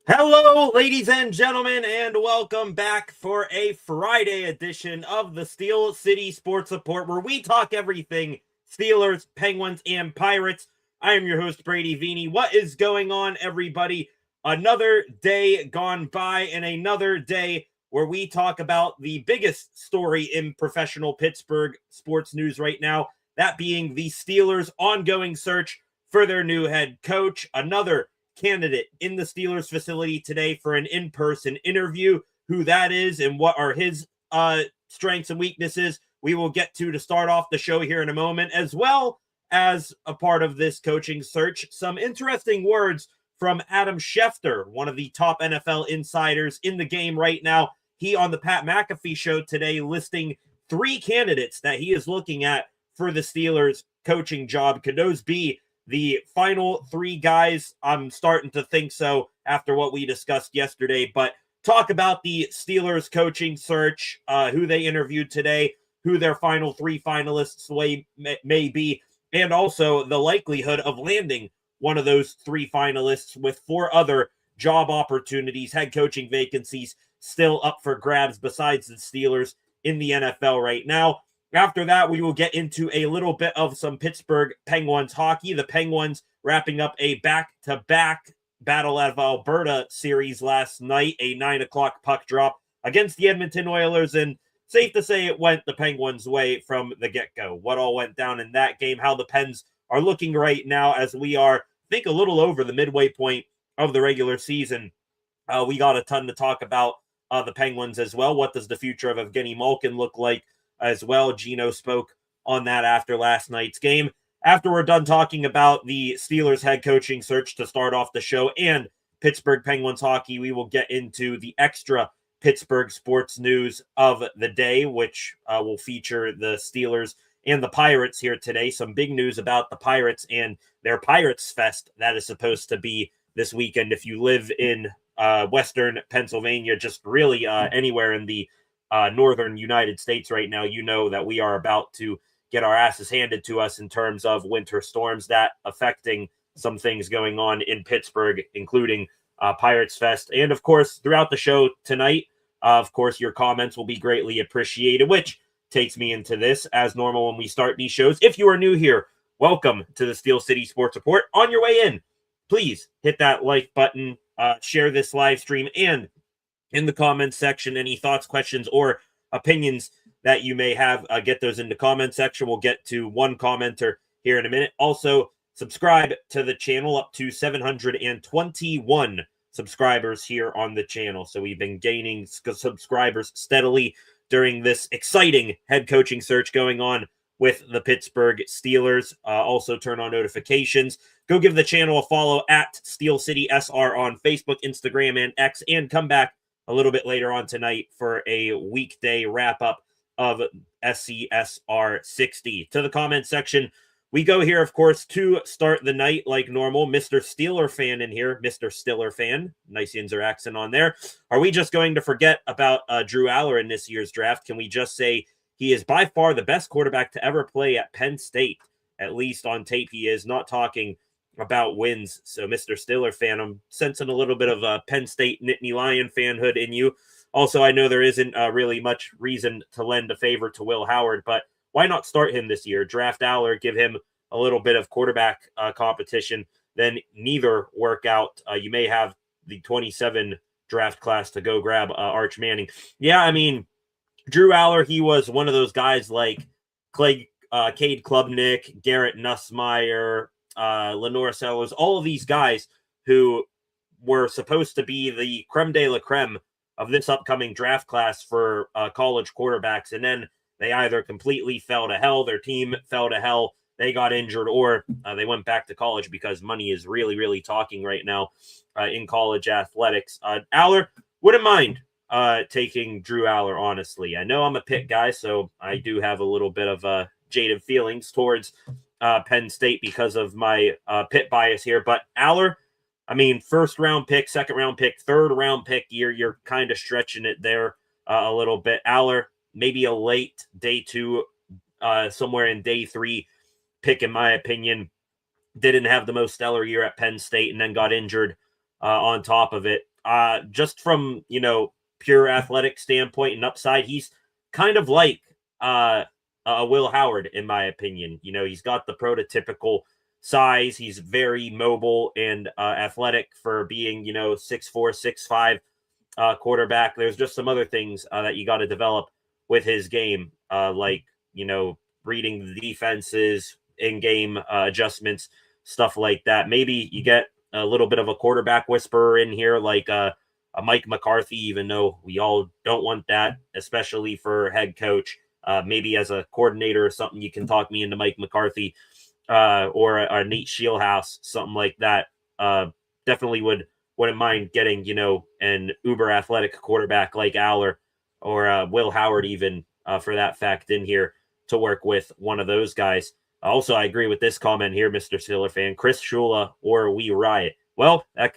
Hello, ladies and gentlemen, and welcome back for a Friday edition of the Steel City Sports Report, where we talk everything Steelers, Penguins, and Pirates. I am your host, Brady Vini. What is going on, everybody? Another day gone by, and another day where we talk about the biggest story in professional Pittsburgh sports news right now, that being the Steelers' ongoing search for their new head coach. Another candidate in the Steelers facility today for an in-person interview. Who that is and what are his strengths and weaknesses, we will get to start off the show here in a moment, as well as a part of this coaching search. Some interesting words from Adam Schefter, one of the top NFL insiders in the game right now. He on the Pat McAfee show today listing 3 candidates that he is looking at for the Steelers coaching job. Could those be the final 3 guys? I'm starting to think so after what we discussed yesterday. But talk about the Steelers coaching search, who they interviewed today, who their final 3 finalists may be, and also the likelihood of landing one of those 3 finalists with 4 other job opportunities, head coaching vacancies still up for grabs besides the Steelers in the NFL right now. After that, we will get into a little bit of some Pittsburgh Penguins hockey. The Penguins wrapping up a back-to-back Battle of Alberta series last night, a 9 o'clock puck drop against the Edmonton Oilers, and safe to say it went the Penguins' way from the get-go. What all went down in that game, how the Pens are looking right now as we are, I think, a little over the midway point of the regular season. We got a ton to talk about the Penguins as well. What does the future of Evgeny Malkin look like as well? Gino spoke on that after last night's game. After we're done talking about the Steelers head coaching search to start off the show and Pittsburgh Penguins hockey, we will get into the extra Pittsburgh sports news of the day, which will feature the Steelers and the Pirates here today. Some big news about the Pirates and their PiratesFest that is supposed to be this weekend. If you live in Western Pennsylvania, just really anywhere in the northern United States right now, you know that we are about to get our asses handed to us in terms of winter storms, that affecting some things going on in Pittsburgh, including Pirates Fest. And of course, throughout the show tonight, of course, your comments will be greatly appreciated, which takes me into this. As normal when we start these shows, if you are new here, welcome to the Steel City Sports Report. On your way in, please hit that like button, share this live stream, and in the comments section, any thoughts, questions, or opinions that you may have, get those in the comment section. We'll get to one commenter here in a minute. Also, subscribe to the channel, up to 721 subscribers here on the channel. So we've been gaining subscribers steadily during this exciting head coaching search going on with the Pittsburgh Steelers. Also turn on notifications. Go give the channel a follow at Steel City SR on Facebook, Instagram, and X, and come back a little bit later on tonight for a weekday wrap-up of SCSR 60. To the comment section we go here, of course, to start the night like normal. Mr. Steeler fan in here. Mr. Stiller fan. Nice Yinzer accent on there. Are we just going to forget about Drew Aller in this year's draft? Can we just say he is by far the best quarterback to ever play at Penn State? At least on tape he is. Not talking about wins. So, Mr. Stiller fan, I'm sensing a little bit of a Penn State Nittany Lion fanhood in you. Also, I know there isn't really much reason to lend a favor to Will Howard, but why not start him this year? Draft Aller, give him a little bit of quarterback competition, then neither work out. You may have the 27 draft class to go grab Arch Manning. Yeah, I mean, Drew Aller, he was one of those guys like Cade Klubnik, Garrett Nussmeier, Lenore Sellers, all of these guys who were supposed to be the creme de la creme of this upcoming draft class for college quarterbacks. And then they either completely fell to hell, their team fell to hell, they got injured, or they went back to college because money is really, really talking right now in college athletics. Aller, wouldn't mind taking Drew Aller, honestly. I know I'm a Pitt guy, so I do have a little bit of jaded feelings towards Penn State because of my Pitt bias here. But Aller, I mean, first round pick, second round pick, third round pick, you're kind of stretching it there a little bit. Aller, maybe a late day 2, somewhere in day 3 pick, in my opinion. Didn't have the most stellar year at Penn State and then got injured on top of it. just from, pure athletic standpoint and upside, he's kind of like Will Howard, in my opinion. He's got the prototypical size. He's very mobile and athletic for being, 6'4", 6'5", quarterback. There's just some other things that you got to develop with his game, like, reading the defenses, in-game adjustments, stuff like that. Maybe you get a little bit of a quarterback whisperer in here, like a Mike McCarthy, even though we all don't want that, especially for head coach. Maybe as a coordinator or something, you can talk me into Mike McCarthy or a Nate Shieldhouse, something like that. Definitely wouldn't mind getting, an uber athletic quarterback like Aller or Will Howard, even for that fact, in here to work with one of those guys. Also, I agree with this comment here, Mr. Steeler fan. Chris Shula or we riot. Well, that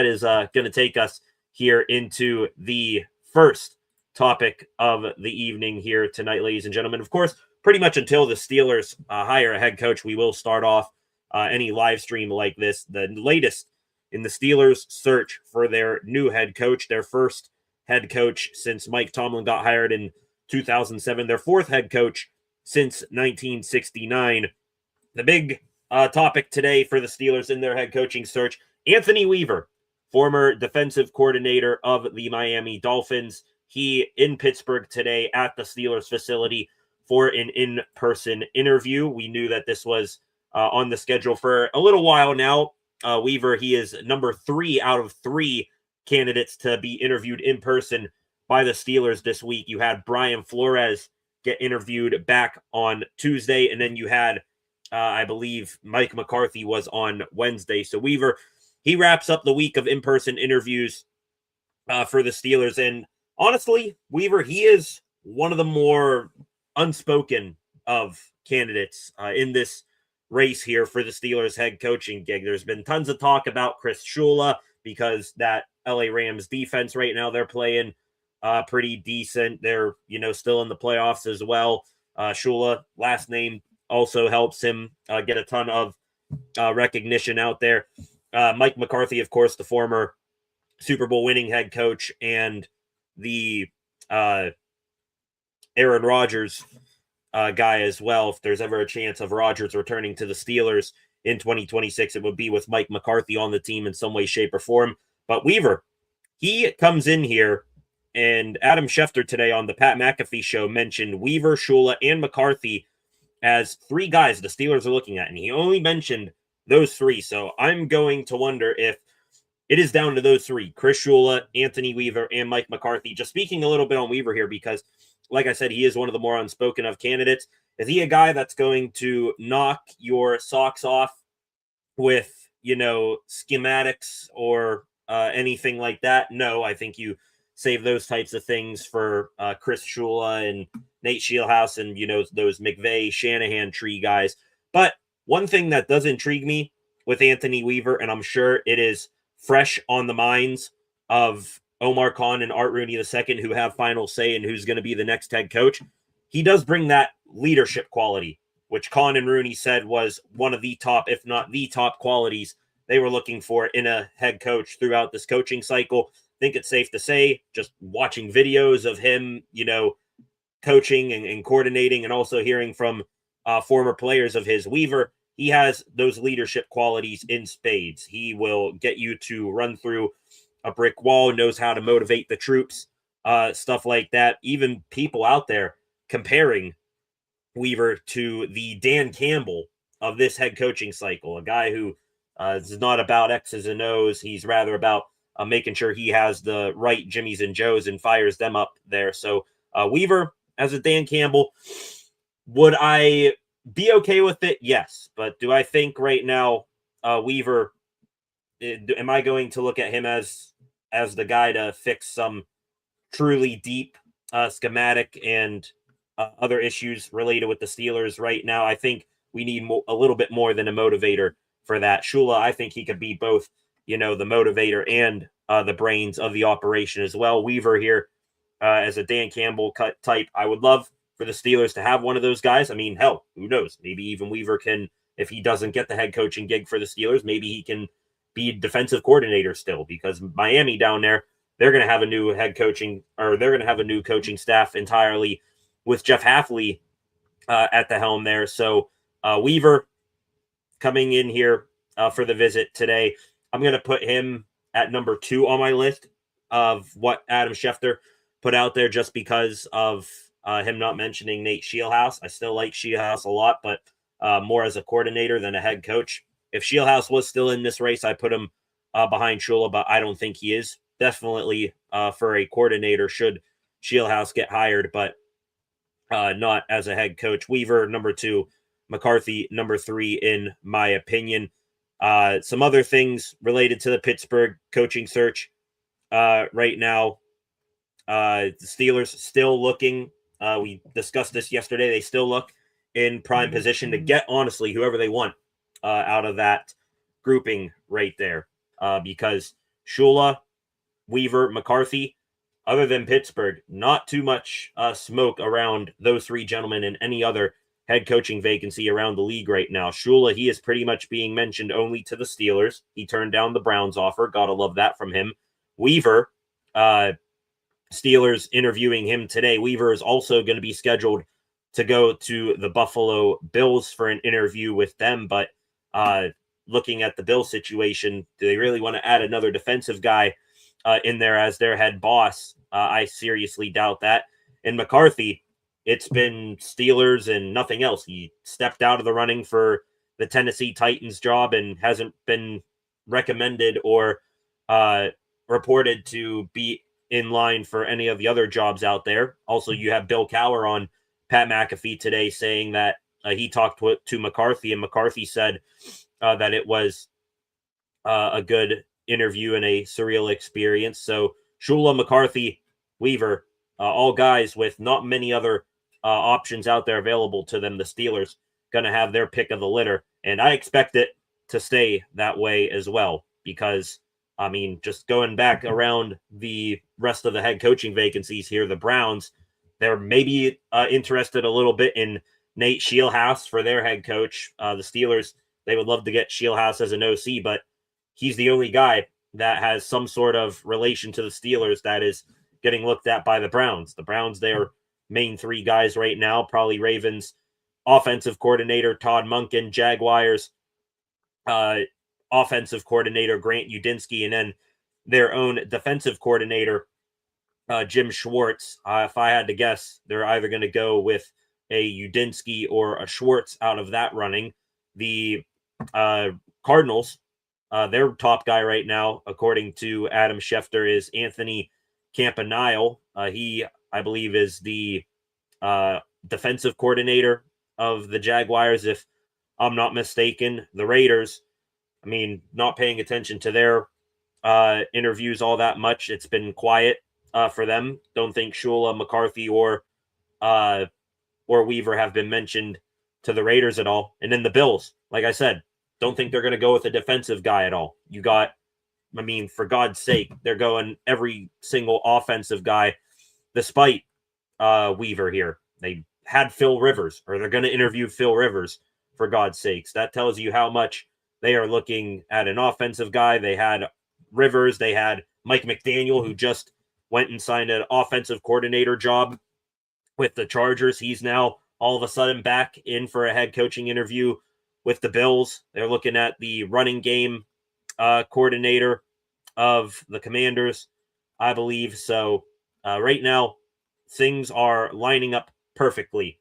is going to take us here into the first topic of the evening here tonight, ladies and gentlemen. Of course, pretty much until the Steelers hire a head coach, we will start off any live stream like this. The latest in the Steelers' search for their new head coach, their first head coach since Mike Tomlin got hired in 2007, their fourth head coach since 1969. The big topic today for the Steelers in their head coaching search, Anthony Weaver, former defensive coordinator of the Miami Dolphins. He in Pittsburgh today at the Steelers facility for an in-person interview. We knew that this was on the schedule for a little while now. Weaver, he is number 3 out of 3 candidates to be interviewed in person by the Steelers this week. You had Brian Flores get interviewed back on Tuesday, and then you had, I believe, Mike McCarthy was on Wednesday. So Weaver, he wraps up the week of in-person interviews for the Steelers. And honestly, Weaver, he is one of the more unspoken of candidates in this race here for the Steelers head coaching gig. There's been tons of talk about Chris Shula because that LA Rams defense right now, they're playing pretty decent. They're, still in the playoffs as well. Shula, last name also helps him get a ton of recognition out there. Mike McCarthy, of course, the former Super Bowl winning head coach and the Aaron Rodgers guy as well. If there's ever a chance of Rodgers returning to the Steelers in 2026, it would be with Mike McCarthy on the team in some way, shape, or form. But Weaver, he comes in here, and Adam Schefter today on the Pat McAfee show mentioned Weaver, Shula, and McCarthy as 3 guys the Steelers are looking at, and he only mentioned those 3. So I'm going to wonder if it is down to those 3, Chris Shula, Anthony Weaver, and Mike McCarthy. Just speaking a little bit on Weaver here, because like I said, he is one of the more unspoken of candidates. Is he a guy that's going to knock your socks off with, schematics or anything like that? No, I think you save those types of things for Chris Shula and Nate Shieldhouse and, those McVay, Shanahan tree guys. But one thing that does intrigue me with Anthony Weaver, and I'm sure it is fresh on the minds of Omar Khan and Art Rooney II, who have final say in who's going to be the next head coach, he does bring that leadership quality, which Khan and Rooney said was one of the top, if not the top qualities they were looking for in a head coach throughout this coaching cycle. I think it's safe to say, just watching videos of him, coaching and coordinating, and also hearing from former players of his, Weaver, he has those leadership qualities in spades. He will get you to run through a brick wall, knows how to motivate the troops, stuff like that. Even people out there comparing Weaver to the Dan Campbell of this head coaching cycle, a guy who is not about X's and O's. He's rather about making sure he has the right Jimmies and Joes and fires them up there. So Weaver as a Dan Campbell, would I be okay with it? Yes. But do I think right now Weaver, am I going to look at him as the guy to fix some truly deep schematic and other issues related with the Steelers right now? I think we need a little bit more than a motivator for that. Shula, I think he could be both, the motivator and the brains of the operation as well. Weaver here as a Dan Campbell type. I would love for the Steelers to have one of those guys. I mean, hell, who knows? Maybe even Weaver can, if he doesn't get the head coaching gig for the Steelers, maybe he can, be defensive coordinator still, because Miami down there, they're going to have a new coaching staff entirely with Jeff Hafley at the helm there. So Weaver coming in here for the visit today. I'm going to put him at number 2 on my list of what Adam Schefter put out there, just because of him not mentioning Nate Scheelhaase. I still like Scheelhaase a lot, but more as a coordinator than a head coach. If Scheelhaase was still in this race, I put him behind Shula, but I don't think he is. Definitely for a coordinator should Scheelhaase get hired, but not as a head coach. Weaver, number 2. McCarthy, number 3, in my opinion. Some other things related to the Pittsburgh coaching search right now. The Steelers still looking. We discussed this yesterday. They still look in prime position to get, honestly, whoever they want out of that grouping right there. Because Shula, Weaver, McCarthy, other than Pittsburgh, not too much smoke around those 3 gentlemen and any other head coaching vacancy around the league right now. Shula, he is pretty much being mentioned only to the Steelers. He turned down the Browns offer. Gotta love that from him. Weaver, Steelers interviewing him today. Weaver is also going to be scheduled to go to the Buffalo Bills for an interview with them. But looking at the Bills situation, do they really want to add another defensive guy in there as their head boss? I seriously doubt that. And McCarthy, it's been Steelers and nothing else. He stepped out of the running for the Tennessee Titans job and hasn't been recommended or reported to be in line for any of the other jobs out there. Also, you have Bill Cowher on Pat McAfee today saying that he talked to McCarthy, and McCarthy said that it was a good interview and a surreal experience. So Shula, McCarthy, Weaver, all guys with not many other options out there available to them. The Steelers going to have their pick of the litter, and I expect it to stay that way as well, because I mean, just going back around the rest of the head coaching vacancies here, the Browns, they're maybe interested a little bit in Nate Scheelhaase for their head coach. The Steelers, they would love to get Scheelhaase as an OC, but he's the only guy that has some sort of relation to the Steelers that is getting looked at by the Browns. The Browns, their main 3 guys right now, probably Ravens offensive coordinator Todd Monken, Jaguars offensive coordinator Grant Udinski, and then their own defensive coordinator Jim Schwartz. If I had to guess, they're either going to go with a Udinski or a Schwartz out of that running. The Cardinals, their top guy right now, according to Adam Schefter, is Anthony Campanile. He, I believe, is the defensive coordinator of the Jaguars, if I'm not mistaken. The Raiders, I mean, not paying attention to their interviews all that much. It's been quiet for them. Don't think Shula, McCarthy, or Weaver have been mentioned to the Raiders at all. And then the Bills, like I said, don't think they're going to go with a defensive guy at all. You got, I mean, for God's sake, they're going every single offensive guy, despite Weaver here. They had Phil Rivers, or they're going to interview Phil Rivers, for God's sakes. That tells you how much they are looking at an offensive guy. They had Rivers. They had Mike McDaniel, who just went and signed an offensive coordinator job with the Chargers. He's now all of a sudden back in for a head coaching interview with the Bills. They're looking at the running game coordinator of the Commanders, I believe. So right now, things are lining up perfectly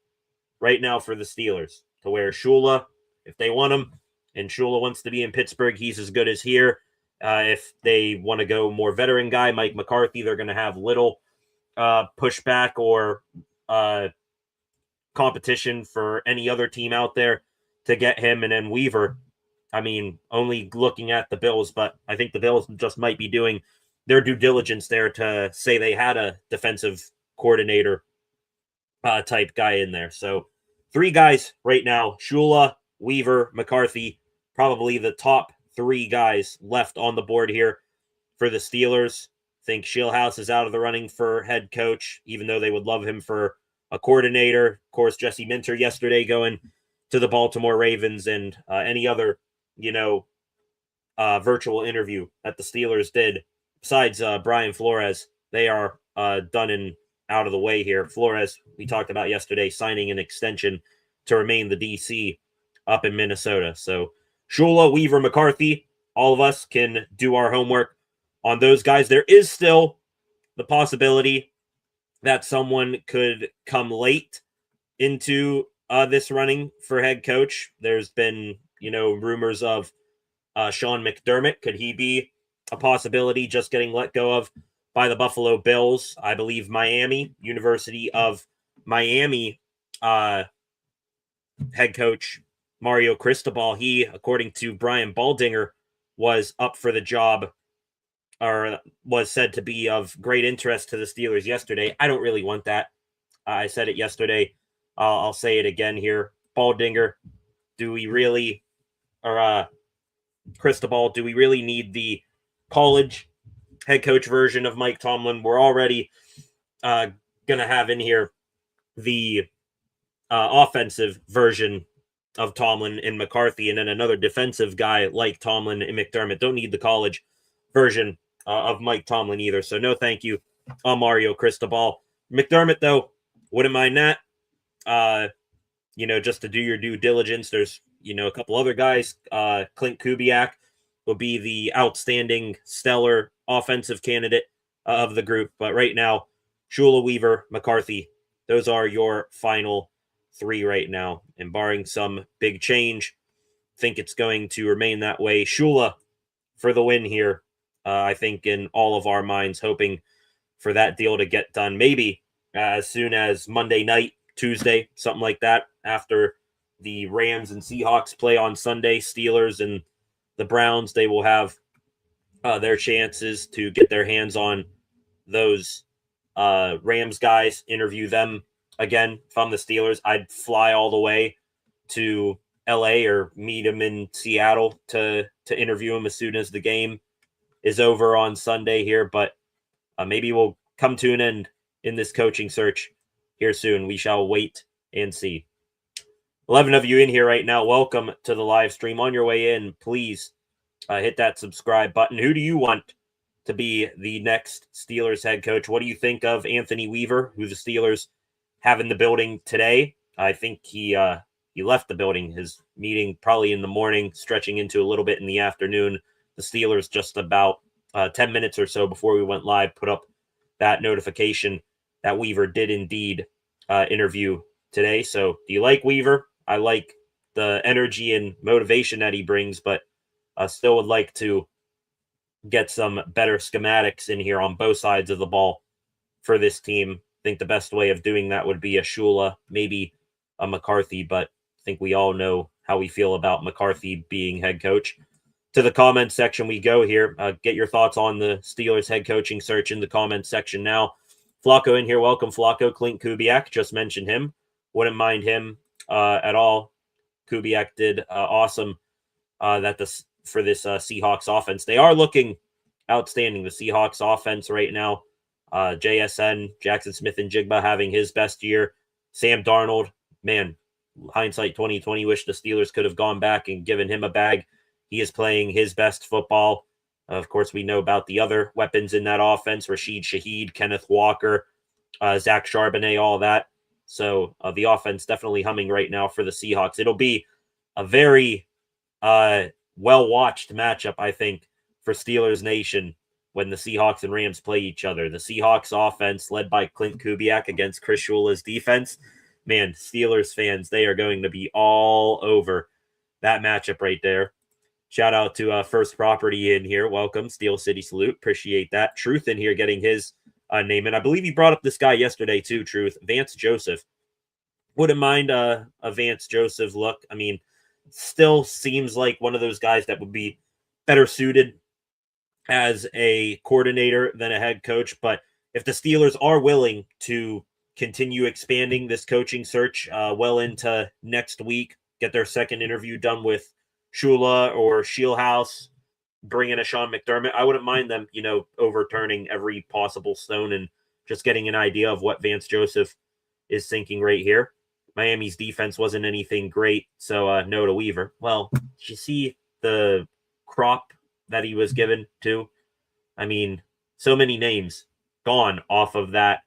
right now for the Steelers, to where Shula, if they want him, and Shula wants to be in Pittsburgh, he's as good as here. If they want to go more veteran guy, Mike McCarthy, they're going to have little pushback or competition for any other team out there to get him. And then Weaver, I mean, only looking at the Bills, but I think the Bills just might be doing their due diligence there to say they had a defensive coordinator type guy in there. So 3 guys right now: Shula, Weaver, McCarthy, probably the top 3 guys left on the board here for the Steelers. Think Scheelhaase is out of the running for head coach, even though they would love him for a coordinator. Of course, Jesse Minter yesterday going to the Baltimore Ravens, and any other, virtual interview that the Steelers did. Besides Brian Flores, they are done and out of the way here. Flores, we talked about yesterday, signing an extension to remain the DC up in Minnesota. So Shula, Weaver, McCarthy, all of us can do our homework on those guys. There is still the possibility that someone could come late into this running for head coach. There's been, rumors of Sean McDermott. Could he be a possibility just getting let go of by the Buffalo Bills? I believe University of Miami head coach Mario Cristobal, he, according to Brian Baldinger, was up for the job, or was said to be of great interest to the Steelers yesterday. I don't really want that. I said it yesterday. I'll say it again here. Baldinger, do we really, or Cristobal, do we really need the college head coach version of Mike Tomlin? We're already going to have in here the offensive version of Tomlin and McCarthy, and then another defensive guy like Tomlin and McDermott. Don't need the college version of Mike Tomlin either. So no thank you on Mario Cristobal. McDermott, though, wouldn't mind that. Just to do your due diligence. There's, a couple other guys. Clint Kubiak will be the outstanding, stellar offensive candidate of the group. But right now, Shula, Weaver, McCarthy, those are your final three right now. And barring some big change, I think it's going to remain that way. Shula for the win here. I think in all of our minds, hoping for that deal to get done maybe as soon as Monday night, Tuesday, something like that, after the Rams and Seahawks play on Sunday. Steelers and the Browns, they will have their chances to get their hands on those Rams guys, interview them again. If I'm the Steelers, I'd fly all the way to LA or meet them in Seattle to interview them as soon as the game is over on Sunday here. But maybe we'll come to an end in this coaching search here soon. We shall wait and see. 11 of you in here right now. Welcome to the live stream. On your way in, please hit that subscribe button. Who do you want to be the next Steelers head coach? What do you think of Anthony Weaver, who the Steelers have in the building today? I think he left the building. His meeting probably in the morning, stretching into a little bit in the afternoon. The Steelers just about 10 minutes or so before we went live put up that notification that Weaver did indeed interview today. So do you like Weaver? I like the energy and motivation that he brings, but I still would like to get some better schematics in here on both sides of the ball for this team. I think the best way of doing that would be a Shula, maybe a McCarthy, but I think we all know how we feel about McCarthy being head coach. To the comments section we go here. Get your thoughts on the Steelers head coaching search in the comments section now. Flacco in here. Welcome, Flacco. Clint Kubiak, just mentioned him. Wouldn't mind him at all. Kubiak did awesome for this Seahawks offense. They are looking outstanding. The Seahawks offense right now. JSN, Jackson Smith and Jigba having his best year. Sam Darnold, man, hindsight 2020, wish the Steelers could have gone back and given him a bag. He is playing his best football. Of course, we know about the other weapons in that offense, Rashid Shaheed, Kenneth Walker, Zach Charbonnet, all that. So the offense definitely humming right now for the Seahawks. It'll be a very well-watched matchup, I think, for Steelers Nation when the Seahawks and Rams play each other. The Seahawks offense led by Clint Kubiak against Chris Shula's defense. Man, Steelers fans, they are going to be all over that matchup right there. Shout out to First Property in here. Welcome, Steel City Salute. Appreciate that. Truth in here getting his name in. I believe you brought up this guy yesterday too, Truth. Vance Joseph. Wouldn't mind a Vance Joseph look. I mean, still seems like one of those guys that would be better suited as a coordinator than a head coach. But if the Steelers are willing to continue expanding this coaching search well into next week, get their second interview done with Shula or Shieldhouse, bring in a Sean McDermott, I wouldn't mind them, overturning every possible stone and just getting an idea of what Vance Joseph is thinking right here. Miami's defense wasn't anything great, so no to Weaver. Well, did you see the crop that he was given to. I mean, so many names gone off of that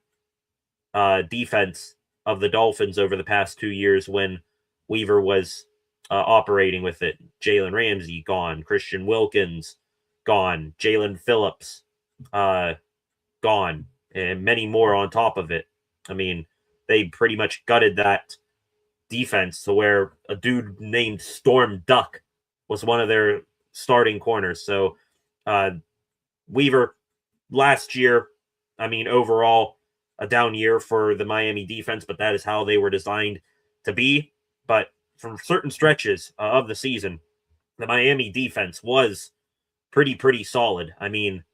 defense of the Dolphins over the past 2 years when Weaver was operating with it. Jalen Ramsey gone, Christian Wilkins gone, Jalen Phillips gone, and many more on top of it. I mean, they pretty much gutted that defense to where a dude named Storm Duck was one of their starting corners. So Weaver last year, I mean, overall, a down year for the Miami defense, but that is how they were designed to be. But from certain stretches of the season, the Miami defense was pretty solid. I mean,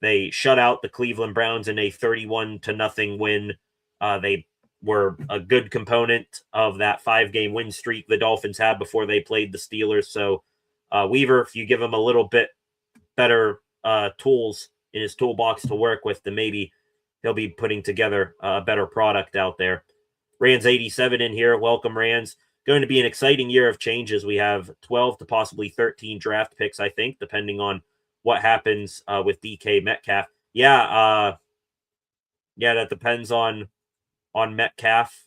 they shut out the Cleveland Browns in a 31-0 win. They were a good component of that 5-game win streak the Dolphins had before they played the Steelers. So Weaver, if you give him a little bit better tools in his toolbox to work with, then maybe he'll be putting together a better product out there. Rans87 in here. Welcome, Rans. Going to be an exciting year of changes. We have 12 to possibly 13 draft picks, I think, depending on what happens with DK Metcalf. Yeah, that depends on Metcalf.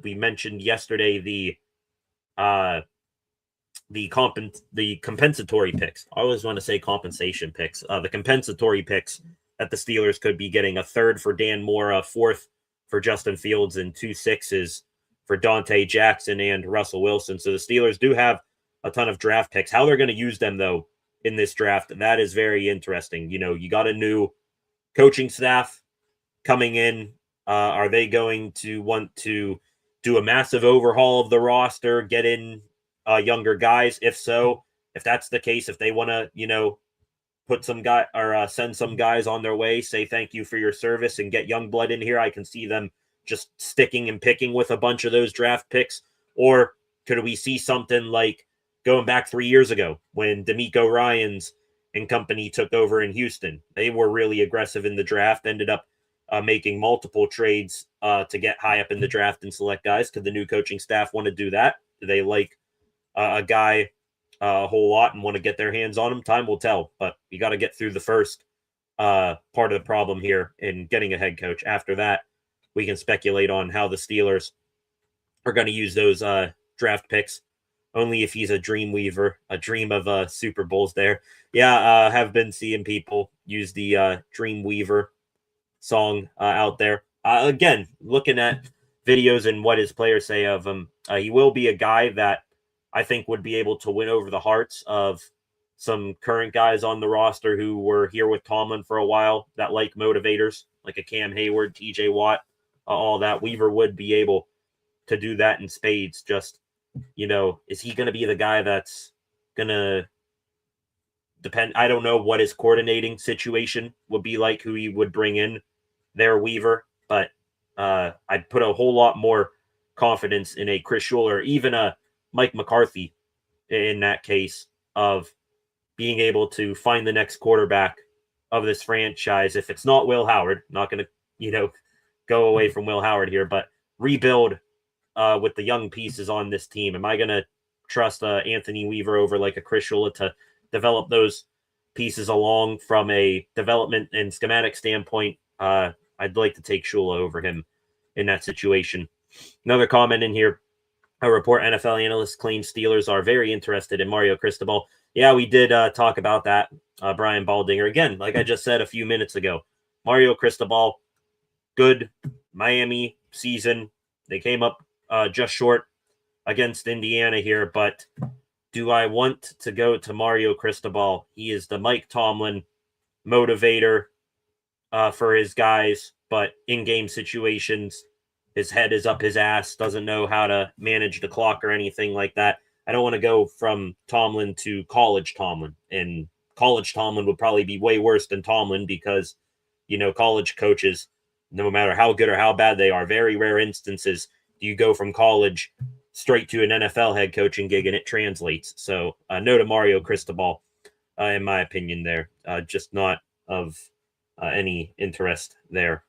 We mentioned yesterday the compensatory picks. I always want to say compensation picks. The compensatory picks that the Steelers could be getting: a third for Dan Moore, a fourth for Justin Fields, and 2 6s for Dante Jackson and Russell Wilson. So the Steelers do have a ton of draft picks. How they're going to use them, though, in this draft, that is very interesting. You know, you got a new coaching staff coming in. Are they going to want to do a massive overhaul of the roster, get in younger guys? If so, if that's the case, if they want to, put some guy or send some guys on their way, say thank you for your service and get young blood in here, I can see them just sticking and picking with a bunch of those draft picks. Or could we see something like going back 3 years ago when DeMeco Ryans and company took over in Houston? They were really aggressive in the draft, ended up making multiple trades to get high up in the draft and select guys. Could the new coaching staff want to do that? Do they like a guy a whole lot and want to get their hands on him? Time will tell, but you got to get through the first part of the problem here in getting a head coach. After that, we can speculate on how the Steelers are going to use those draft picks. Only if he's a dream weaver, a dream of Super Bowls there. Yeah, have been seeing people use the Dream Weaver song out there. Again, looking at videos and what his players say of him, he will be a guy that I think would be able to win over the hearts of some current guys on the roster who were here with Tomlin for a while that like motivators, like a Cam Hayward, TJ Watt, all that. Weaver would be able to do that in spades. Just, is he going to be the guy that's going to depend? I don't know what his coordinating situation would be like, who he would bring in there, Weaver, but I'd put a whole lot more confidence in a Chris Shula or even a Mike McCarthy in that case of being able to find the next quarterback of this franchise. If it's not Will Howard, not going to, go away from Will Howard here, but rebuild with the young pieces on this team. Am I going to trust Anthony Weaver over like a Chris Shula to develop those pieces along from a development and schematic standpoint? I'd like to take Shula over him in that situation. Another comment in here. A report NFL analysts claim Steelers are very interested in Mario Cristobal. Yeah, we did talk about that. Brian Baldinger. Again, like I just said a few minutes ago, Mario Cristobal, good Miami season. They came up just short against Indiana here, but do I want to go to Mario Cristobal? He is the Mike Tomlin motivator for his guys, but in-game situations, his head is up his ass, doesn't know how to manage the clock or anything like that. I don't want to go from Tomlin to college Tomlin. And college Tomlin would probably be way worse than Tomlin because, college coaches, no matter how good or how bad they are, very rare instances do you go from college straight to an NFL head coaching gig and it translates. So no to Mario Cristobal, in my opinion there. Just not of any interest there.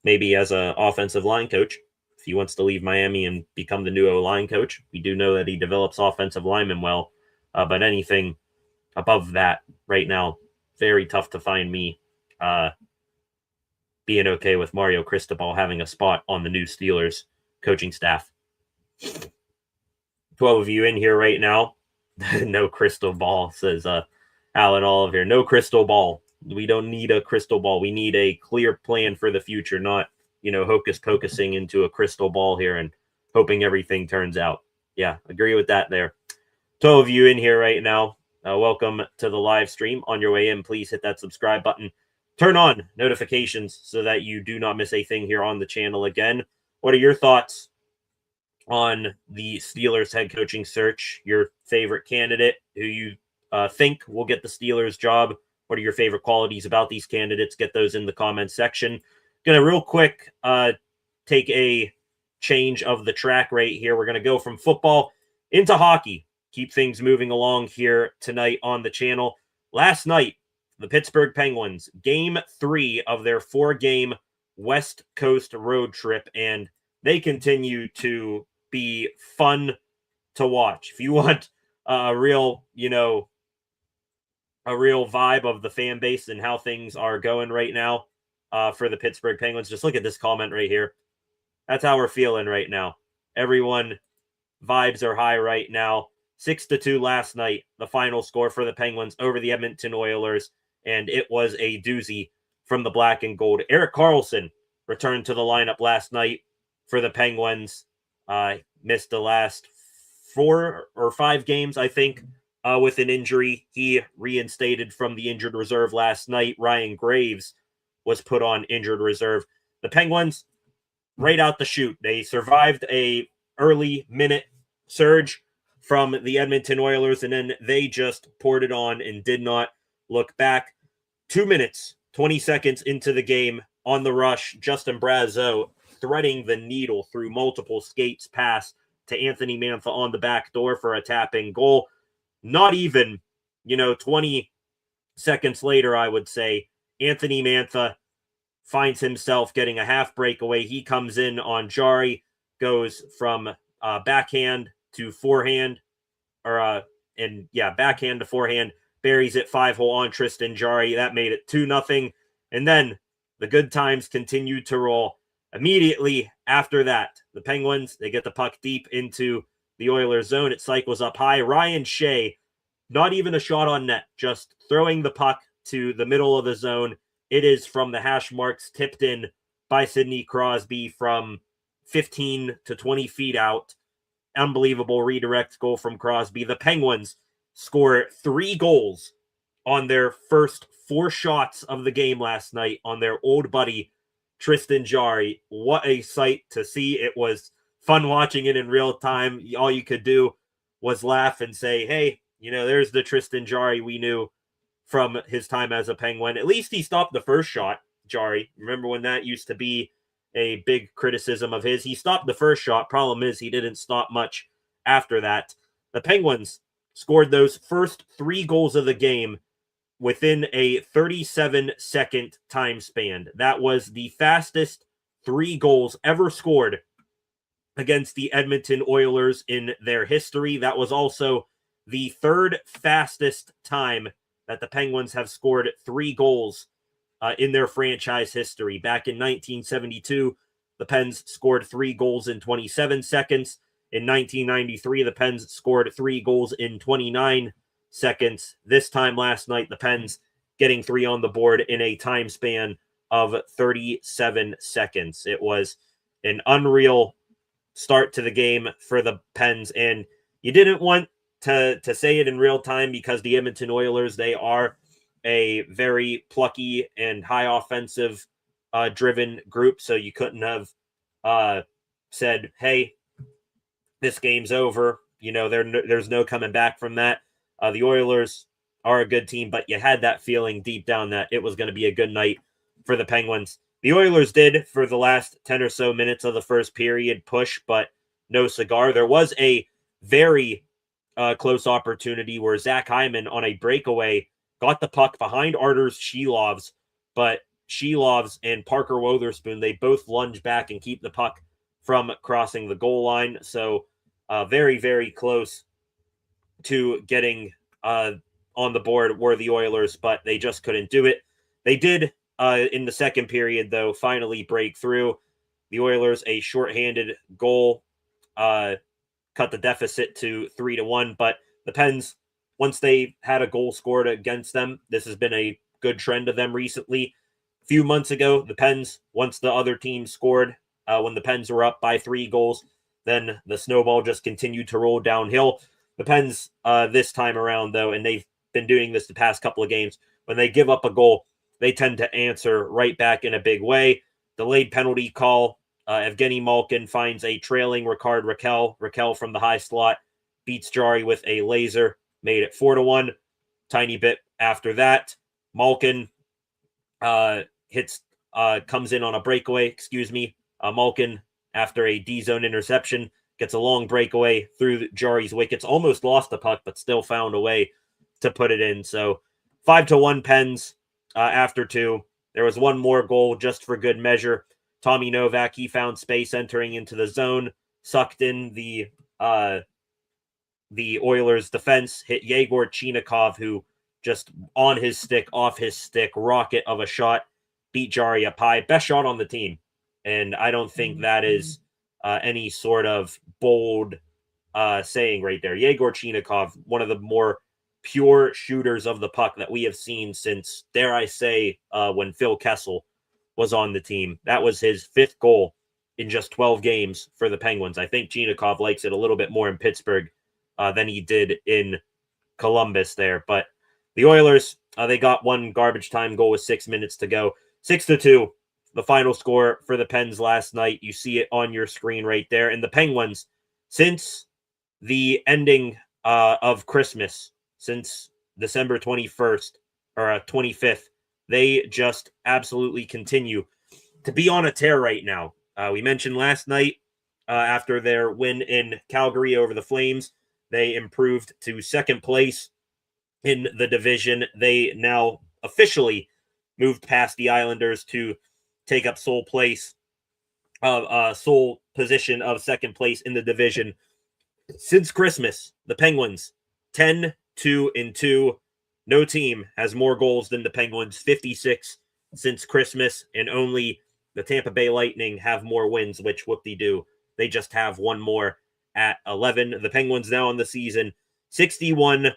Maybe as an offensive line coach, if he wants to leave Miami and become the new O-line coach. We do know that he develops offensive linemen well, but anything above that right now. Very tough to find me being okay with Mario Cristobal having a spot on the new Steelers coaching staff. 12 of you in here right now. No crystal ball, says Alan Olive here. No crystal ball. We don't need a crystal ball. We need a clear plan for the future, not, hocus pocusing into a crystal ball here and hoping everything turns out. Yeah, agree with that there. 12 of you in here right now. Welcome to the live stream. On your way in, please hit that subscribe button. Turn on notifications so that you do not miss a thing here on the channel again. What are your thoughts on the Steelers head coaching search? Your favorite candidate, who you think will get the Steelers job? What are your favorite qualities about these candidates? Get those in the comments section. Gonna real quick take a change of the track right here. We're gonna go from football into hockey. Keep things moving along here tonight on the channel. Last night, the Pittsburgh Penguins, game 3 of their 4-game West Coast road trip, and they continue to be fun to watch. If you want a real vibe of the fan base and how things are going right now for the Pittsburgh Penguins, just look at this comment right here. That's how we're feeling right now. Everyone, vibes are high right now. 6-2 last night, the final score for the Penguins over the Edmonton Oilers, and it was a doozy from the black and gold. Erik Karlsson returned to the lineup last night for the Penguins. Missed the last 4 or 5 games, I think, with an injury. He reinstated from the injured reserve last night. Ryan Graves was put on injured reserve. The Penguins, right out the chute, they survived a early minute surge from the Edmonton Oilers, and then they just poured it on and did not look back. 2 minutes, 20 seconds into the game, on the rush, Justin Brazeau threading the needle through multiple skates pass to Anthony Mantha on the back door for a tap-in goal. Not even, 20 seconds later, I would say, Anthony Mantha finds himself getting a half breakaway. He comes in on Jari, goes from backhand to forehand, backhand to forehand, buries it 5-hole on Tristan Jari. That made it 2-0. And then the good times continued to roll. Immediately after that, the Penguins, they get the puck deep into the Oilers zone. It cycles up high. Ryan Shea, not even a shot on net, just throwing the puck to the middle of the zone. It is from the hash marks, tipped in by Sidney Crosby from 15 to 20 feet out. Unbelievable redirect goal from Crosby. The Penguins score 3 goals on their first 4 shots of the game last night on their old buddy, Tristan Jari. What a sight to see. It was fun watching it in real time. All you could do was laugh and say, hey, there's the Tristan Jari we knew from his time as a Penguin. At least he stopped the first shot, Jari. Remember when that used to be a big criticism of his? He stopped the first shot. Problem is he didn't stop much after that. The Penguins scored those first 3 goals of the game within a 37-second time span. That was the fastest 3 goals ever scored against the Edmonton Oilers in their history. That was also the 3rd fastest time that the Penguins have scored 3 goals in their franchise history. Back in 1972, the Pens scored 3 goals in 27 seconds. In 1993, the Pens scored 3 goals in 29 seconds. This time last night, the Pens getting 3 on the board in a time span of 37 seconds. It was an unreal start to the game for the Pens, and you didn't want to say it in real time because the Edmonton Oilers, they are a very plucky and high offensive driven group, so you couldn't have said, hey, this game's over. There's no coming back from that. The Oilers are a good team, but you had that feeling deep down that it was going to be a good night for the Penguins. The Oilers did, for the last 10 or so minutes of the first period, push, but no cigar. There was a very close opportunity where Zach Hyman on a breakaway got the puck behind Arturs Shilovs, but Shilovs and Parker Wotherspoon, they both lunge back and keep the puck from crossing the goal line. So very, very close to getting on the board were the Oilers, but they just couldn't do it. They did in the second period, though, finally break through. The Oilers, a shorthanded goal, cut the deficit to 3-1. But the Pens, once they had a goal scored against them, this has been a good trend of them recently. A few months ago, the Pens, once the other team scored, when the Pens were up by 3 goals, then the snowball just continued to roll downhill. The Pens this time around, though, and they've been doing this the past couple of games, when they give up a goal, they tend to answer right back in a big way. Delayed penalty call. Evgeny Malkin finds a trailing Ricard Raquel. Raquel from the high slot beats Jarry with a laser, made it 4-1. Tiny bit after that, Malkin comes in on a breakaway. Malkin, after a D-zone interception, gets a long breakaway through Jarry's wickets. Almost lost the puck, but still found a way to put it in. So 5-1 Pens after 2. There was one more goal just for good measure. Tommy Novak, he found space entering into the zone, sucked in the Oilers' defense, hit Yegor Chinakhov, who just on his stick, off his stick, rocket of a shot, beat Jarry up high. Best shot on the team. And I don't think that is any sort of bold saying right there. Yegor Chinakhov, one of the more pure shooters of the puck that we have seen since, dare I say, when Phil Kessel was on the team. That was his 5th goal in just 12 games for the Penguins. I think Chinakhov likes it a little bit more in Pittsburgh than he did in Columbus there. But the Oilers, they got one garbage time goal with 6 minutes to go. 6-2, the final score for the Pens last night. You see it on your screen right there. And the Penguins, since the ending of Christmas, since December 21st or 25th, they just absolutely continue to be on a tear right now. We mentioned last night, after their win in Calgary over the Flames, they improved to second place in the division. They now officially moved past the Islanders to take up sole position of second place in the division. Since Christmas, the Penguins 10-2-2. No team has more goals than the Penguins, 56 since Christmas, and only the Tampa Bay Lightning have more wins, which whoop-de-doo. They just have one more at 11. The Penguins now in the season, 61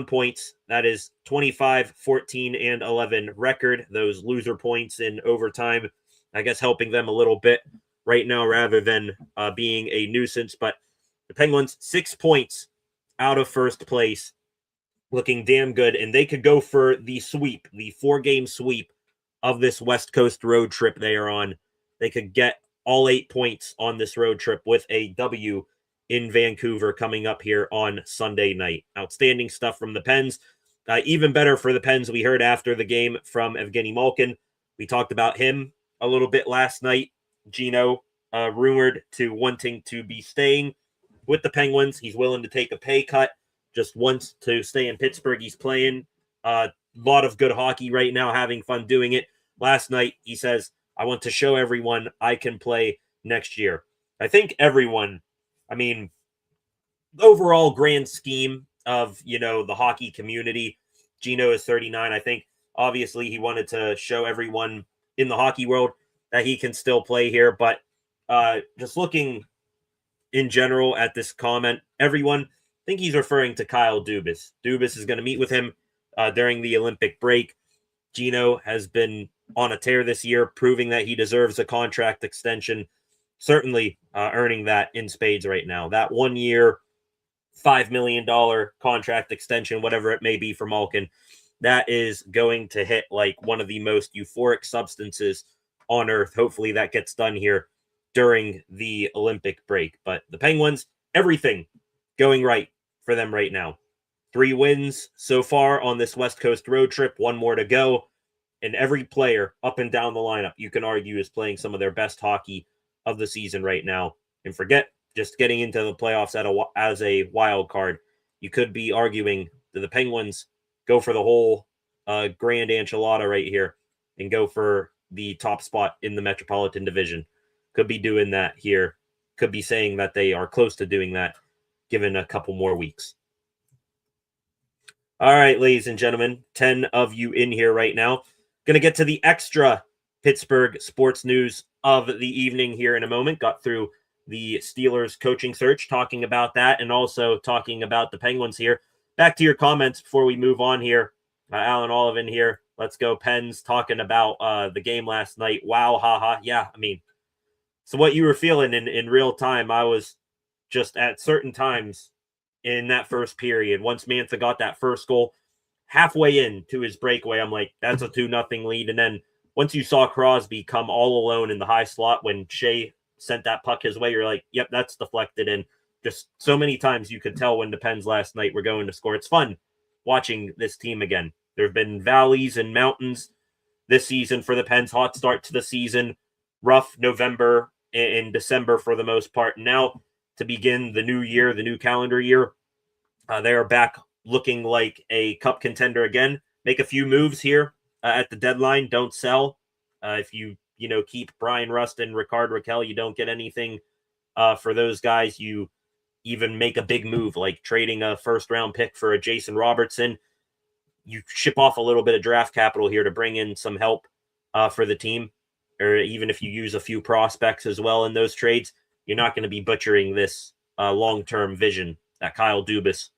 points. That is 25, 14, and 11 record. Those loser points in overtime, I guess, helping them a little bit right now rather than being a nuisance. But the Penguins, 6 points out of first place, looking damn good, and they could go for the sweep, the 4-game sweep of this West Coast road trip they are on. They could get all 8 points on this road trip with a W in Vancouver coming up here on Sunday night. Outstanding stuff from the Pens. Even better for the Pens, we heard after the game from Evgeny Malkin. We talked about him a little bit last night. Gino, rumored to wanting to be staying with the Penguins. He's willing to take a pay cut, just wants to stay in Pittsburgh. He's playing a lot of good hockey right now, having fun doing it. Last night, he says, I want to show everyone I can play next year. I think everyone, overall grand scheme of, the hockey community, Gino is 39. I think, obviously, he wanted to show everyone in the hockey world that he can still play here. But just looking in general at this comment, everyone, I think he's referring to Kyle Dubas. Dubas is going to meet with him during the Olympic break. Gino has been on a tear this year, proving that he deserves a contract extension. Certainly earning that in spades right now. That 1 year, $5 million contract extension, whatever it may be for Malkin, that is going to hit like one of the most euphoric substances on earth. Hopefully that gets done here during the Olympic break. But the Penguins, everything going right for them right now. 3 wins so far on this West Coast road trip, 1 more to go. And every player up and down the lineup, you can argue, is playing some of their best hockey of the season right now. And forget just getting into the playoffs as a wild card. You could be arguing that the Penguins go for the whole grand enchilada right here and go for the top spot in the Metropolitan Division. Could be doing that here. Could be saying that they are close to doing that given a couple more weeks. All right, ladies and gentlemen, 10 of you in here right now. Going to get to the extra Pittsburgh sports news of the evening here in a moment. Got through the Steelers coaching search, talking about that, and also talking about the Penguins here. Back to your comments before we move on here. Alan Olive in here. Let's go, Pens, talking about the game last night. Wow, haha. Yeah, I mean, so what you were feeling in real time, I was just at certain times in that first period. Once Mantha got that first goal, halfway into his breakaway, I'm like, that's a 2-0 lead. And then once you saw Crosby come all alone in the high slot when Shea sent that puck his way, you're like, yep, that's deflected. And just so many times you could tell when the Pens last night were going to score. It's fun watching this team again. There have been valleys and mountains this season for the Pens. Hot start to the season, rough November and December for the most part. Now to begin the new year, the new calendar year, they are back looking like a cup contender again. Make a few moves here at the deadline. Don't sell. If you keep Brian Rust and Ricard Raquel, you don't get anything for those guys. You even make a big move like trading a first round pick for a Jason Robertson. You ship off a little bit of draft capital here to bring in some help for the team, or even if you use a few prospects as well in those trades, you're not going to be butchering this long-term vision that Kyle Dubas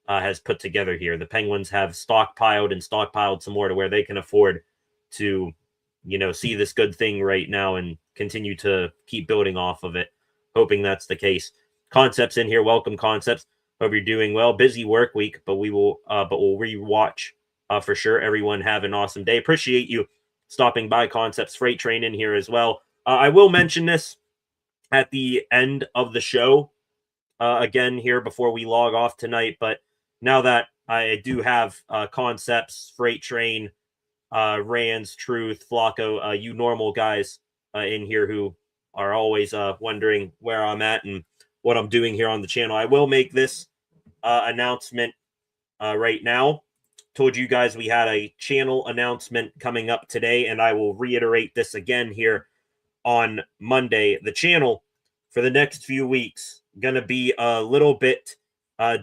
has put together here. The Penguins have stockpiled some more to where they can afford to, see this good thing right now and continue to keep building off of it. Hoping that's the case. Concepts in here. Welcome, Concepts. Hope you're doing well. Busy work week, but we'll rewatch for sure. Everyone have an awesome day. Appreciate you stopping by. Concepts Freight Train in here as well. I will mention this at the end of the show again here before we log off tonight. But now that I do have Concepts, Freight Train, Rands, Truth, Flacco, you normal guys in here who are always wondering where I'm at and what I'm doing here on the channel, I will make this announcement right now. Told you guys we had a channel announcement coming up today, and I will reiterate this again here on Monday. The channel for the next few weeks going to be a little bit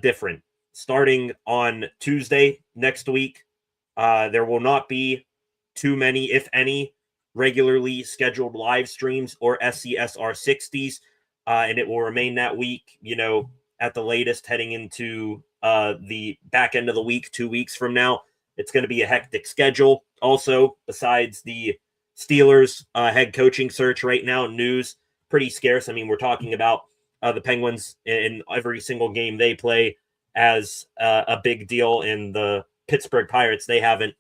different. Starting on Tuesday next week, there will not be too many, if any, regularly scheduled live streams or SCSR 60s, and it will remain that week, at the latest heading into the back end of the week, 2 weeks from now. It's going to be a hectic schedule. Also, besides the Steelers head coaching search right now, news pretty scarce. I mean, we're talking about the Penguins in every single game they play as a big deal. In the Pittsburgh Pirates, they haven't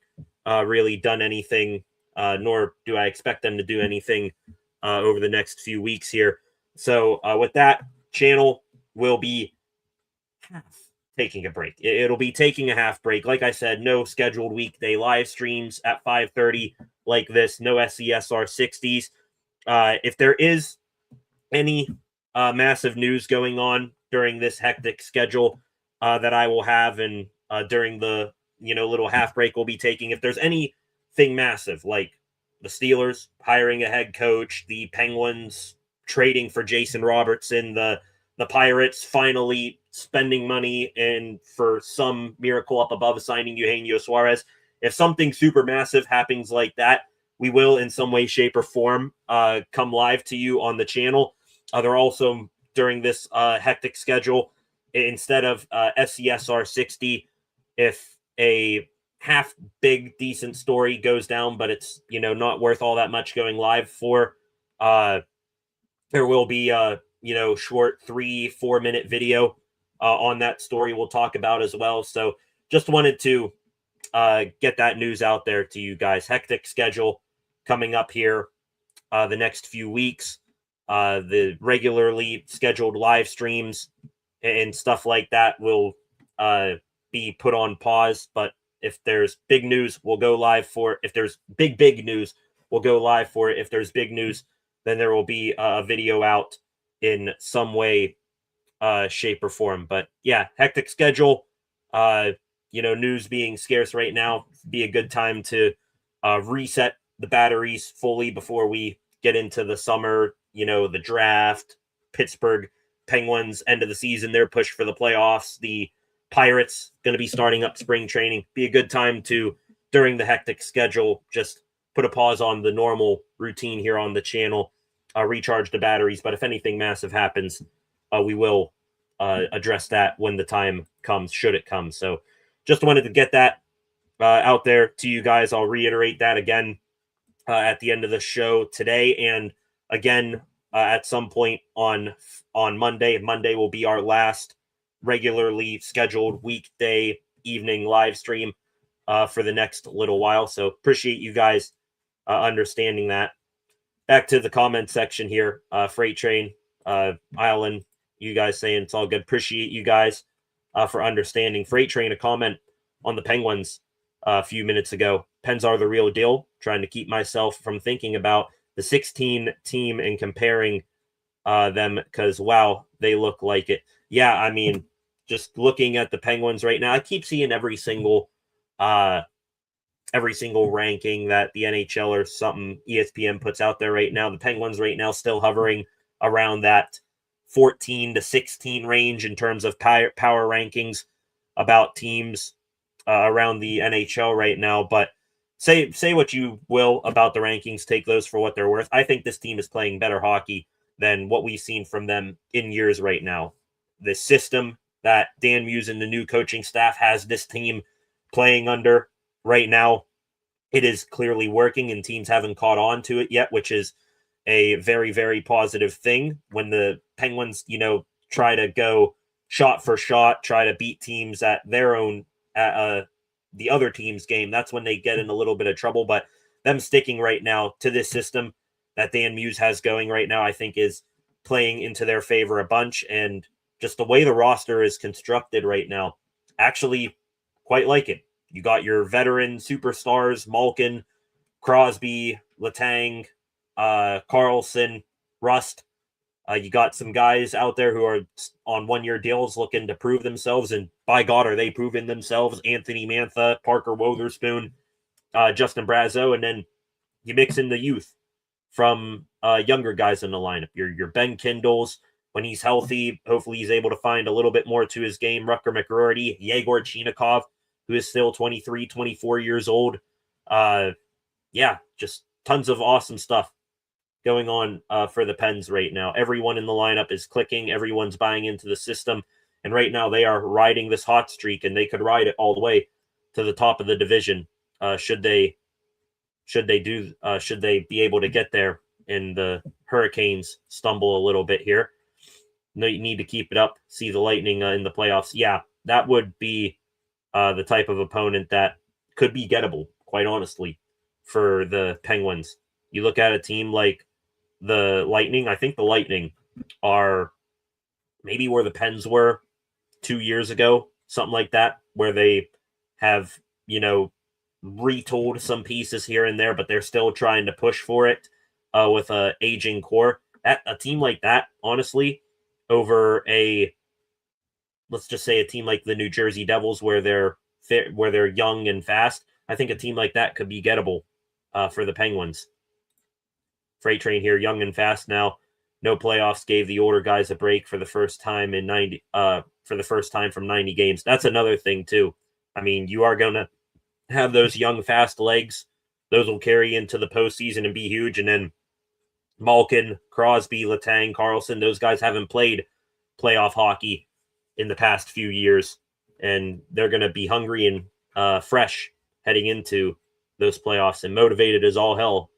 really done anything, nor do I expect them to do anything over the next few weeks here. So with that, channel will be taking a break. It'll be taking a half break. Like I said, no scheduled weekday live streams at 5:30 like this. No SCSR 60s. If there is any massive news going on during this hectic schedule that I will have, and during the little half break we'll be taking, if there's anything massive like the Steelers hiring a head coach, the Penguins trading for Jason Robertson, the Pirates finally spending money and for some miracle up above signing Eugenio Suarez. If something super massive happens like that, we will in some way, shape, or form come live to you on the channel. They're also, during this hectic schedule, instead of SCSR 60, if a half big decent story goes down, but it's not worth all that much going live for, there will be short 3-4 minute video on that story we'll talk about as well. So just wanted to get that news out there to you guys. Hectic schedule coming up here the next few weeks. The regularly scheduled live streams and stuff like that will be put on pause. But if there's big news, we'll go live for it. If there's big news, we'll go live for it. If there's big news, then there will be a video out in some way, shape, or form. But yeah, hectic schedule. News being scarce right now, be a good time to reset the batteries fully before we get into the summer, the draft, Pittsburgh Penguins, end of the season, their push for the playoffs, the Pirates going to be starting up spring training. Be a good time to, during the hectic schedule, just put a pause on the normal routine here on the channel, recharge the batteries. But if anything massive happens, we will address that when the time comes, should it come. So just wanted to get that out there to you guys. I'll reiterate that again at the end of the show today, and again at some point on Monday. Monday will be our last regularly scheduled weekday evening live stream for the next little while. So appreciate you guys understanding that. Back to the comment section here. Freight Train, Island, you guys saying it's all good. Appreciate you guys for understanding. Freight Train, a comment on the Penguins a few minutes ago. Pens are the real deal. Trying to keep myself from thinking about the 16 team and comparing them because, wow, they look like it. Yeah, I mean, just looking at the Penguins right now, I keep seeing every single ranking that the NHL or something ESPN puts out there right now. The Penguins right now still hovering around that 14 to 16 range in terms of power rankings about teams around the NHL right now. But say what you will about the rankings, take those for what they're worth. I think this team is playing better hockey than what we've seen from them in years right now. The system that Dan Muse and the new coaching staff has this team playing under right now, it is clearly working, and teams haven't caught on to it yet, which is a very, very positive thing. When the Penguins, try to go shot for shot, try to beat teams at their own, the other team's game, that's when they get in a little bit of trouble. But them sticking right now to this system that Dan Muse has going right now, I think is playing into their favor a bunch. And just the way the roster is constructed right now, actually quite like it. You got your veteran superstars, Malkin, Crosby, Letang, Carlson, Rust. You got some guys out there who are on one-year deals looking to prove themselves, and by God, are they proving themselves? Anthony Mantha, Parker Wotherspoon, Justin Brazeau, and then you mix in the youth from younger guys in the lineup. Your Ben Kindles, when he's healthy, hopefully he's able to find a little bit more to his game. Rutger McGroarty, Yegor Chinikov, who is still 23, 24 years old. Yeah, just tons of awesome stuff going on for the Pens right now. Everyone in the lineup is clicking. Everyone's buying into the system. And right now they are riding this hot streak, and they could ride it all the way to the top of the division should they be able to get there and the Hurricanes stumble a little bit here. No, you need to keep it up. See the Lightning in the playoffs. Yeah, that would be the type of opponent that could be gettable, quite honestly, for the Penguins. You look at a team like the Lightning. I think the Lightning are maybe where the Pens were 2 years ago, something like that, where they have, retooled some pieces here and there, but they're still trying to push for it with a aging core. A team like that, honestly, over let's just say a team like the New Jersey Devils, where they're young and fast, I think a team like that could be gettable for the Penguins. Freight Train here, young and fast now. No playoffs gave the older guys a break for the first time from 90 games. That's another thing too. I mean, you are going to have those young, fast legs. Those will carry into the postseason and be huge. And then Malkin, Crosby, Letang, Carlson, those guys haven't played playoff hockey in the past few years, and they're going to be hungry and fresh heading into those playoffs and motivated as all hell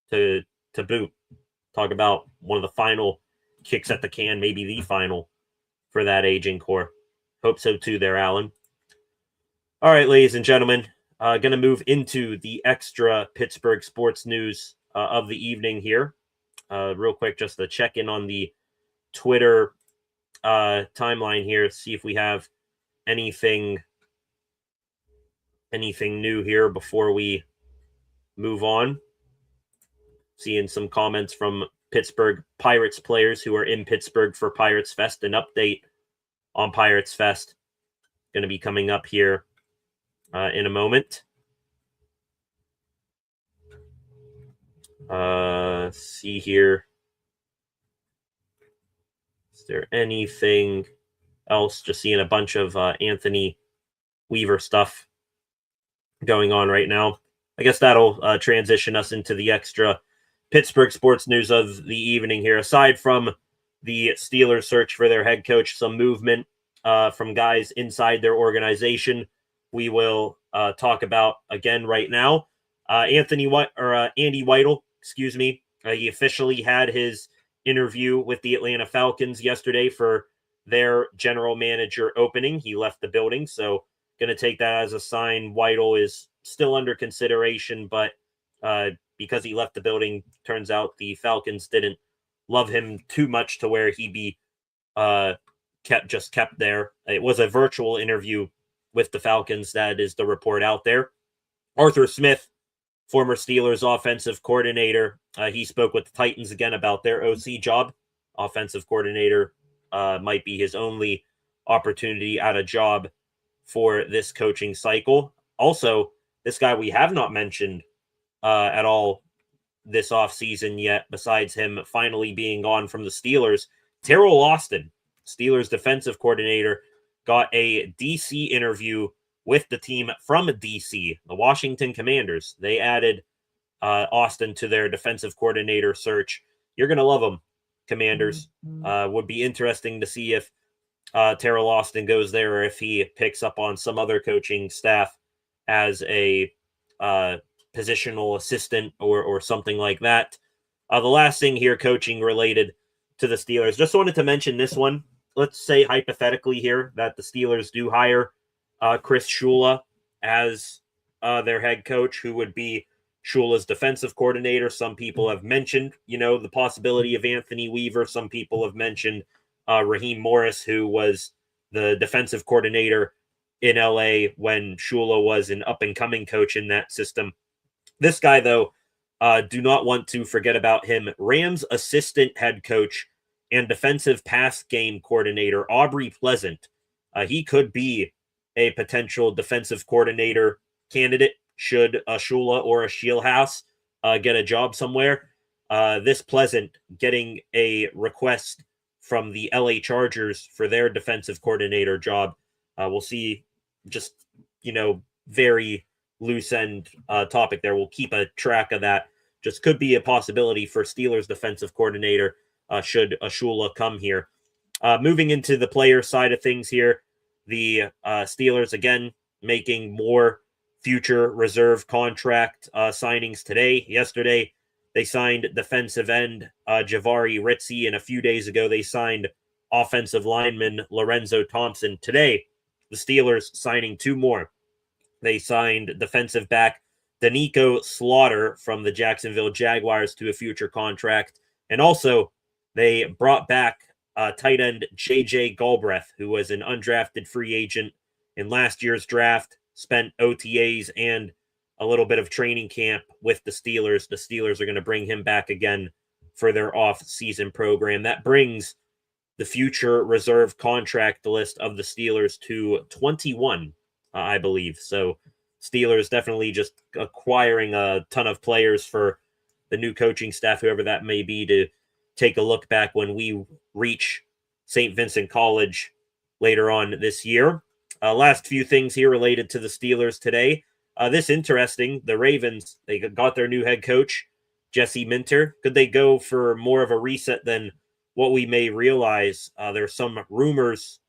to boot. Talk about one of the final kicks at the can, maybe the final for that aging core. Hope so too there, Alan. All right, ladies and gentlemen, going to move into the extra Pittsburgh sports news of the evening here. Real quick, just to check in on the Twitter timeline here, see if we have anything new here before we move on. Seeing some comments from Pittsburgh Pirates players who are in Pittsburgh for PiratesFest. An update on PiratesFest going to be coming up here in a moment. See here. Is there anything else. Just seeing a bunch of Anthony Weaver stuff going on right now. I guess that'll transition us into the extra Pittsburgh sports news of the evening here. Aside from the Steelers search for their head coach, some movement from guys inside their organization we will talk about again right now. Andy Weidl, excuse me, he officially had his interview with the Atlanta Falcons yesterday for their general manager opening. He left the building, so going to take that as a sign. Weidl is still under consideration, but because he left the building, turns out the Falcons didn't love him too much to where he be kept there. It was a virtual interview with the Falcons. That is the report out there. Arthur Smith, former Steelers offensive coordinator, he spoke with the Titans again about their OC job. Offensive coordinator might be his only opportunity at a job for this coaching cycle. Also, this guy we have not mentioned at all this offseason yet, besides him finally being gone from the Steelers, Terrell Austin, Steelers defensive coordinator, got a DC interview with the team from DC, the Washington Commanders. They added Austin to their defensive coordinator search. You're going to love them, Commanders. Would be interesting to see if Terrell Austin goes there or if he picks up on some other coaching staff as a positional assistant or something like that. The last thing here, coaching related to the Steelers, just wanted to mention this one. Let's say hypothetically here that the Steelers do hire Chris Shula as their head coach, who would be Shula's defensive coordinator. Some people have mentioned, the possibility of Anthony Weaver. Some people have mentioned Raheem Morris, who was the defensive coordinator in LA when Shula was an up-and-coming coach in that system. This guy, though, do not want to forget about him. Rams assistant head coach and defensive pass game coordinator, Aubrey Pleasant. He could be a potential defensive coordinator candidate should a Shula or a Shieldhouse get a job somewhere. This Pleasant getting a request from the LA Chargers for their defensive coordinator job. We'll see, just, very loose end topic there. We'll keep a track of that. Just could be a possibility for Steelers defensive coordinator should a Shula come here. Moving into the player side of things here, the Steelers, again, making more future reserve contract signings today. Yesterday, they signed defensive end Javari Ritzy, and a few days ago, they signed offensive lineman Lorenzo Thompson. Today, the Steelers signing two more. They signed defensive back Danico Slaughter from the Jacksonville Jaguars to a future contract. And also, they brought back tight end J.J. Galbraith, who was an undrafted free agent in last year's draft, spent OTAs and a little bit of training camp with the Steelers. The Steelers are going to bring him back again for their off-season program. That brings the future reserve contract list of the Steelers to 21, I believe. So Steelers definitely just acquiring a ton of players for the new coaching staff, whoever that may be, to take a look back when we reach St. Vincent College later on this year. Last few things here related to the Steelers today. This interesting. The Ravens, they got their new head coach, Jesse Minter. Could they go for more of a reset than what we may realize? There's some rumors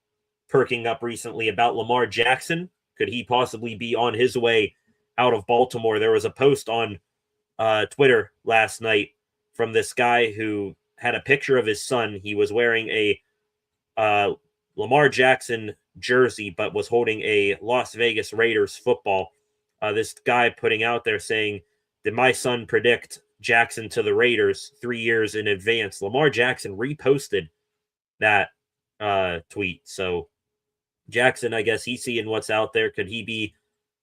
perking up recently about Lamar Jackson. Could he possibly be on his way out of Baltimore? There was a post on Twitter last night from this guy who had a picture of his son. He was wearing a Lamar Jackson jersey, but was holding a Las Vegas Raiders football. This guy putting out there saying, did my son predict Jackson to the Raiders 3 years in advance? Lamar Jackson reposted that tweet. So Jackson, I guess he's seeing what's out there. Could he be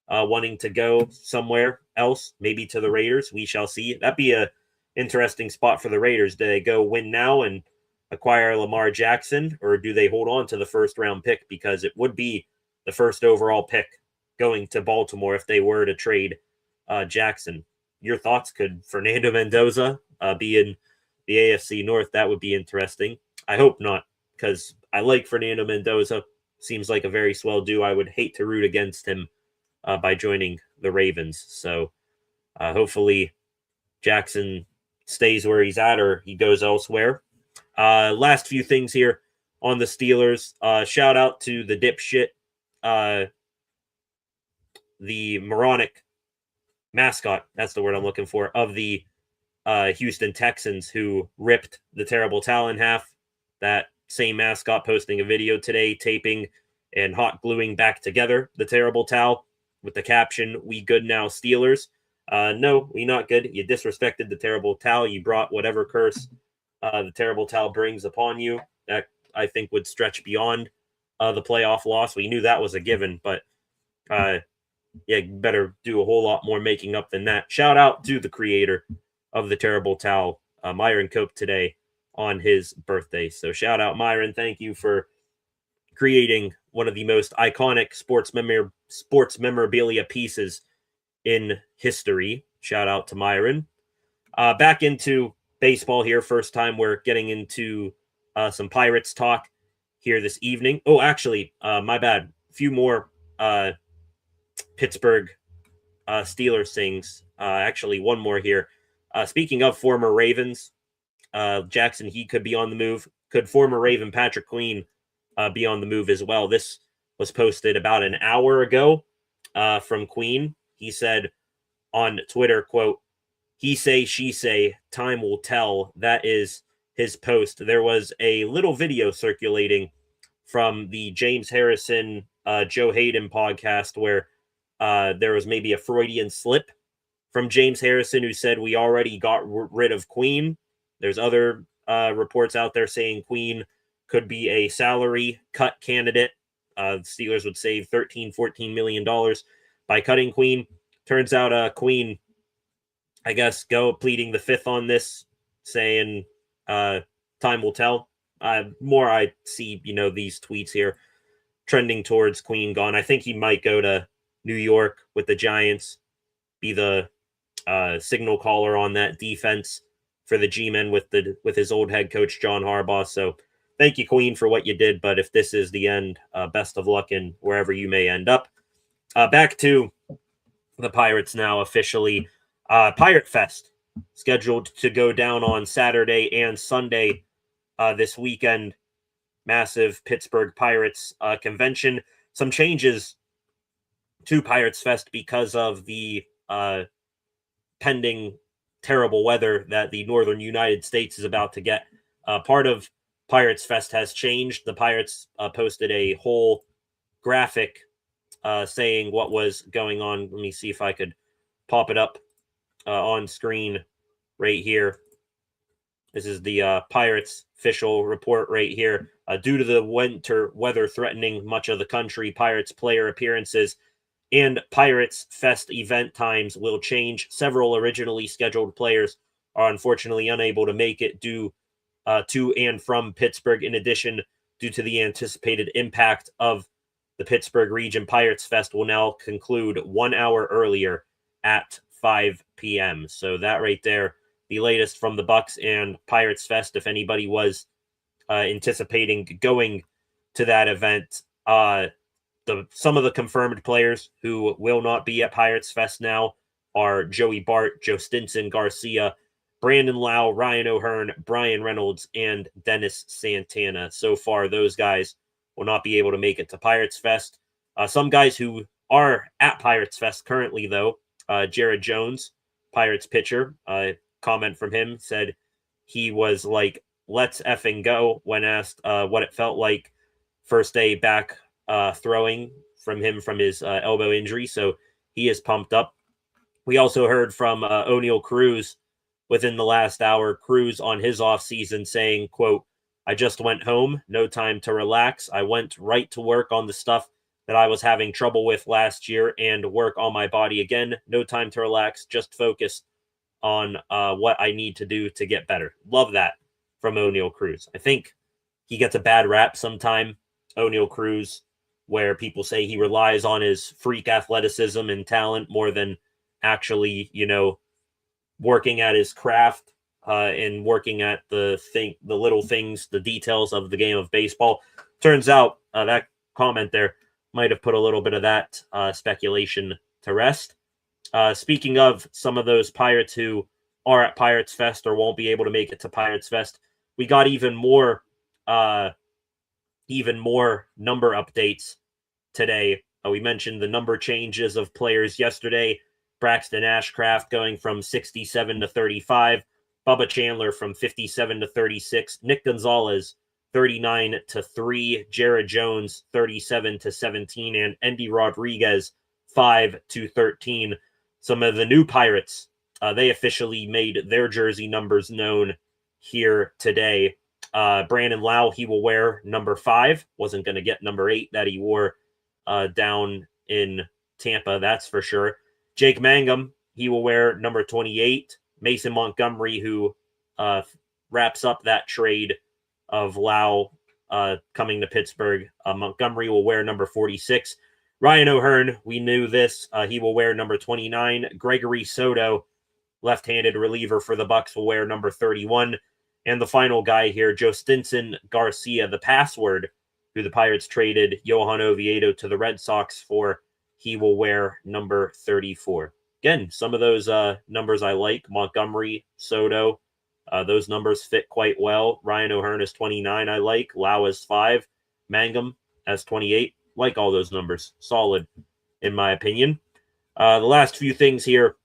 wanting to go somewhere else, maybe to the Raiders? We shall see. That'd be a interesting spot for the Raiders. Do they go win now and acquire Lamar Jackson, or do they hold on to the first round pick? Because it would be the first overall pick going to Baltimore if they were to trade Jackson. Your thoughts? Could Fernando Mendoza be in the AFC North? That would be interesting. I hope not, because I like Fernando Mendoza. Seems like a very swell dude. I would hate to root against him by joining the Ravens. So hopefully Jackson stays where he's at or he goes elsewhere. Last few things here on the Steelers. Shout out to the dipshit, the moronic mascot, that's the word I'm looking for, of the Houston Texans, who ripped the terrible towel in half. That same mascot posting a video today, taping and hot gluing back together the terrible towel with the caption, "We good now, Steelers." No, we not good. You disrespected the terrible towel. You brought whatever curse the terrible towel brings upon you. That, I think, would stretch beyond the playoff loss. We knew that was a given, but yeah, better do a whole lot more making up than that. Shout out to the creator of the terrible towel, Myron Cope, today on his birthday. So shout out, Myron. Thank you for creating one of the most iconic sports memorabilia pieces in history. Shout out to Myron. Back into baseball here. First time we're getting into some Pirates talk here this evening. Oh, actually, my bad. A few more Pittsburgh Steelers things. Actually, one more here. Speaking of former Ravens, Jackson, he could be on the move. Could former Raven Patrick Queen be on the move as well? This was posted about an hour ago from Queen. He said on Twitter, quote, "He say, she say, time will tell." That is his post. There was a little video circulating from the James Harrison, Joe Hayden podcast where there was maybe a Freudian slip from James Harrison, who said we already got rid of Queen. There's other reports out there saying Queen could be a salary cut candidate. The Steelers would save $13-14 million by cutting Queen. Turns out Queen, I guess, pleading the fifth on this, saying time will tell. More I see, these tweets here trending towards Queen gone. I think he might go to New York with the Giants, be the signal caller on that defense for the G-men with his old head coach John Harbaugh. So thank you, Queen, for what you did. But if this is the end, best of luck in wherever you may end up. Back to the Pirates now officially. PiratesFest scheduled to go down on Saturday and Sunday this weekend. Massive Pittsburgh Pirates convention. Some changes to PiratesFest because of the pending terrible weather that the northern United States is about to get. Part of PiratesFest has changed. The Pirates posted a whole graphic saying what was going on. Let me see if I could pop it up on screen right here. This is the Pirates official report right here. Due to the winter weather threatening much of the country, Pirates player appearances and Pirates Fest event times will change. Several originally scheduled players are unfortunately unable to make it due to and from Pittsburgh. In addition, due to the anticipated impact of the Pittsburgh region, Pirates Fest will now conclude 1 hour earlier at 5 p.m. So that right there, the latest from the Bucks and Pirates Fest. If anybody was anticipating going to that event, some of the confirmed players who will not be at Pirates Fest now are Joey Bart, Joe Stinson, Garcia, Brandon Lau, Ryan O'Hearn, Brian Reynolds, and Dennis Santana. So far, those guys will not be able to make it to Pirates Fest. Some guys who are at Pirates Fest currently, though, Jared Jones, Pirates pitcher, comment from him said he was like, "Let's effing go," when asked what it felt like first day back throwing from his elbow injury. So he is pumped up. We also heard from O'Neal Cruz within the last hour. Cruz on his offseason saying, quote, "I just went home, no time to relax. I went right to work on the stuff that I was having trouble with last year and work on my body again. No time to relax, just focus on what I need to do to get better." Love that from O'Neal Cruz. I think he gets a bad rap sometime, O'Neal Cruz, where people say he relies on his freak athleticism and talent more than actually, working at his craft. in working at the little things, the details of the game of baseball. Turns out that comment there might have put a little bit of that speculation to rest. Speaking of some of those Pirates who are at Pirates Fest or won't be able to make it to Pirates Fest, we got even more number updates today. We mentioned the number changes of players yesterday. Braxton Ashcraft going from 67 to 35. Bubba Chandler from 57 to 36. Nick Gonzalez 39 to 3. Jared Jones 37 to 17. And Endy Rodriguez 5 to 13. Some of the new Pirates, they officially made their jersey numbers known here today. Brandon Lau, he will wear number 5. Wasn't going to get number 8 that he wore down in Tampa, that's for sure. Jake Mangum, he will wear number 28. Mason Montgomery, who wraps up that trade of Lau coming to Pittsburgh. Montgomery will wear number 46. Ryan O'Hearn, we knew this. He will wear number 29. Gregory Soto, left-handed reliever for the Bucks, will wear number 31. And the final guy here, Joe Stinson Garcia, the password, who the Pirates traded Johan Oviedo to the Red Sox for, he will wear number 34. Again, some of those numbers I like. Montgomery, Soto, those numbers fit quite well. Ryan O'Hearn is 29, I like. Lau is 5. Mangum as 28. Like all those numbers. Solid, in my opinion. The last few things here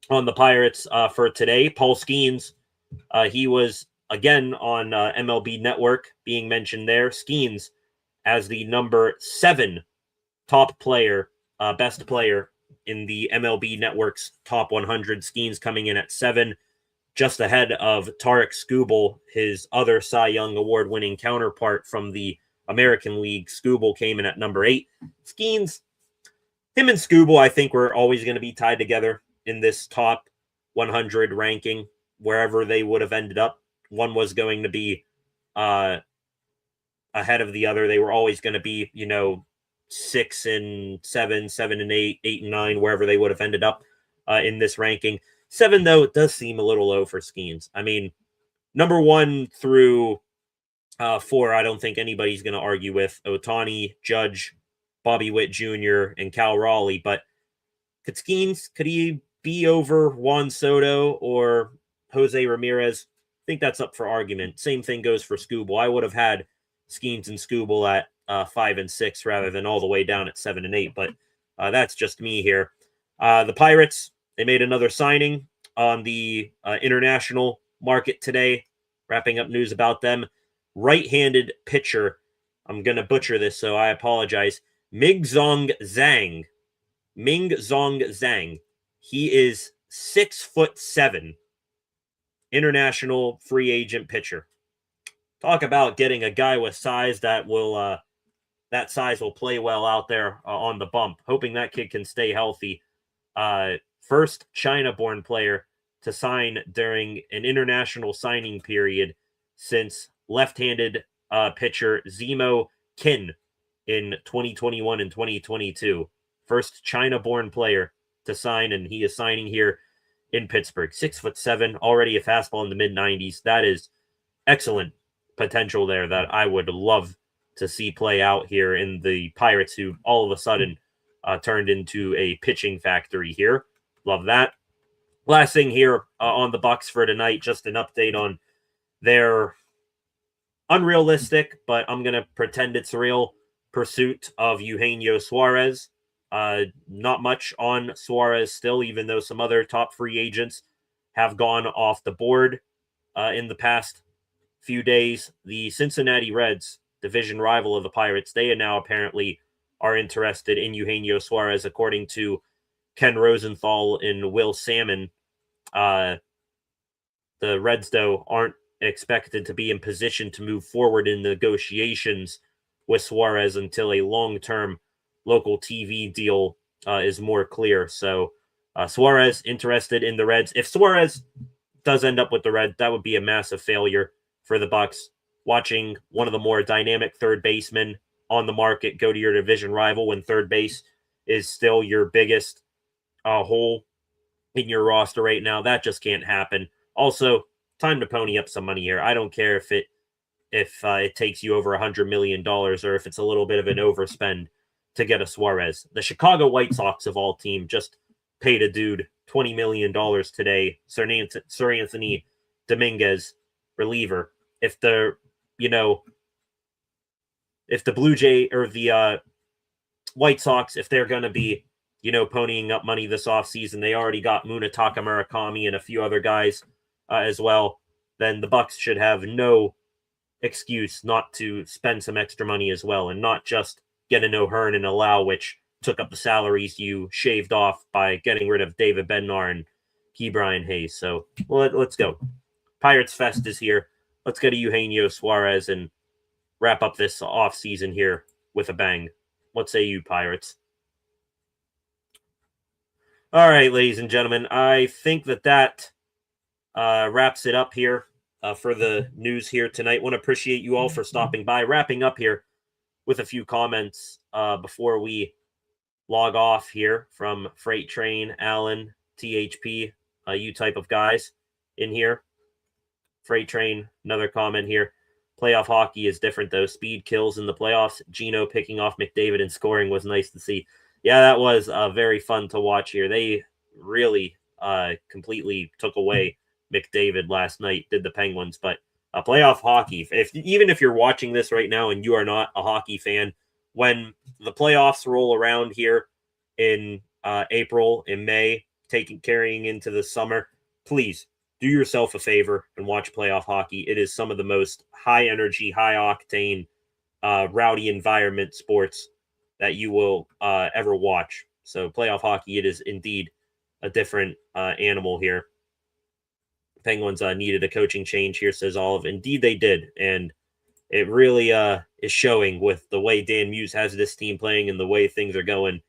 on the Pirates for today. Paul Skeens, he was, again, on MLB Network being mentioned there. Skeens as the number 7 top player, best player in the MLB Network's top 100. Skeens coming in at 7, just ahead of Tarek Skubal, his other Cy Young Award-winning counterpart from the American League. Skubal came in at number 8. Skeens, him and Skubal, I think, were always going to be tied together in this top 100 ranking, wherever they would have ended up. One was going to be ahead of the other. They were always going to be, 6 and 7, 7 and 8, 8 and 9, wherever they would have ended up in this ranking. 7, though, it does seem a little low for Skeens. I mean, number 1 through 4, I don't think anybody's going to argue with. Ohtani, Judge, Bobby Witt Jr., and Cal Raleigh. But could Skeens, could he be over Juan Soto or Jose Ramirez? I think that's up for argument. Same thing goes for Skubal. I would have had Skeens and Skubal at 5 and 6 rather than all the way down at 7 and 8. But that's just me here. The Pirates, they made another signing on the international market today. Wrapping up news about them. Right-handed pitcher. I'm going to butcher this, so I apologize. Ming-Zong Zhang. He is 6'7". International free agent pitcher. Talk about getting a guy with size that will that size will play well out there on the bump. Hoping that kid can stay healthy. First China-born player to sign during an international signing period since left-handed pitcher Zemo Qin in 2021 and 2022. First China-born player to sign, and he is signing here in Pittsburgh. 6'7", already a fastball in the mid-90s. That is excellent potential there that I would love to see play out here in the Pirates, who all of a sudden turned into a pitching factory here. Love that. Last thing here on the Bucks for tonight, just an update on their unrealistic, but I'm going to pretend it's real, pursuit of Eugenio Suarez. Not much on Suarez still, even though some other top free agents have gone off the board in the past few days. The Cincinnati Reds, division rival of the Pirates, they now apparently are interested in Eugenio Suarez, according to Ken Rosenthal and Will Salmon. The Reds, though, aren't expected to be in position to move forward in negotiations with Suarez until a long-term local TV deal is more clear. So Suarez interested in the Reds. If Suarez does end up with the Reds, that would be a massive failure for the Bucks. Watching one of the more dynamic third basemen on the market go to your division rival when third base is still your biggest hole in your roster right now, that just can't happen. Also, time to pony up some money here. I don't care if it takes you over $100 million or if it's a little bit of an overspend to get a Suarez. The Chicago White Sox of all team just paid a dude $20 million today. Sir Anthony Dominguez, reliever. If the Blue Jay or the White Sox, if they're going to be, ponying up money this offseason, they already got Munetaka Murakami and a few other guys as well, then the Bucks should have no excuse not to spend some extra money as well, and not just get an O'Hearn and Lau, which took up the salaries you shaved off by getting rid of David Bednar and Ke'Bryan Hayes. So let's go. Pirates Fest is here. Let's get to Eugenio Suarez and wrap up this offseason here with a bang. What say you, Pirates? All right, ladies and gentlemen, I think that wraps it up here for the news here tonight. Want to appreciate you all for stopping by. Wrapping up here with a few comments before we log off here from Freight Train, Allen, THP, you type of guys in here. Freight Train, another comment here. Playoff hockey is different, though. Speed kills in the playoffs. Gino picking off McDavid and scoring was nice to see. Yeah, that was very fun to watch here. They really completely took away McDavid last night, did the Penguins. But playoff hockey, even if you're watching this right now and you are not a hockey fan, when the playoffs roll around here in April, in May, carrying into the summer, please do yourself a favor and watch playoff hockey. It is some of the most high energy, high octane, rowdy environment sports that you will ever watch. So playoff hockey, it is indeed a different animal here. Penguins needed a coaching change here, says Olive. Indeed they did. And it really is showing with the way Dan Muse has this team playing and the way things are going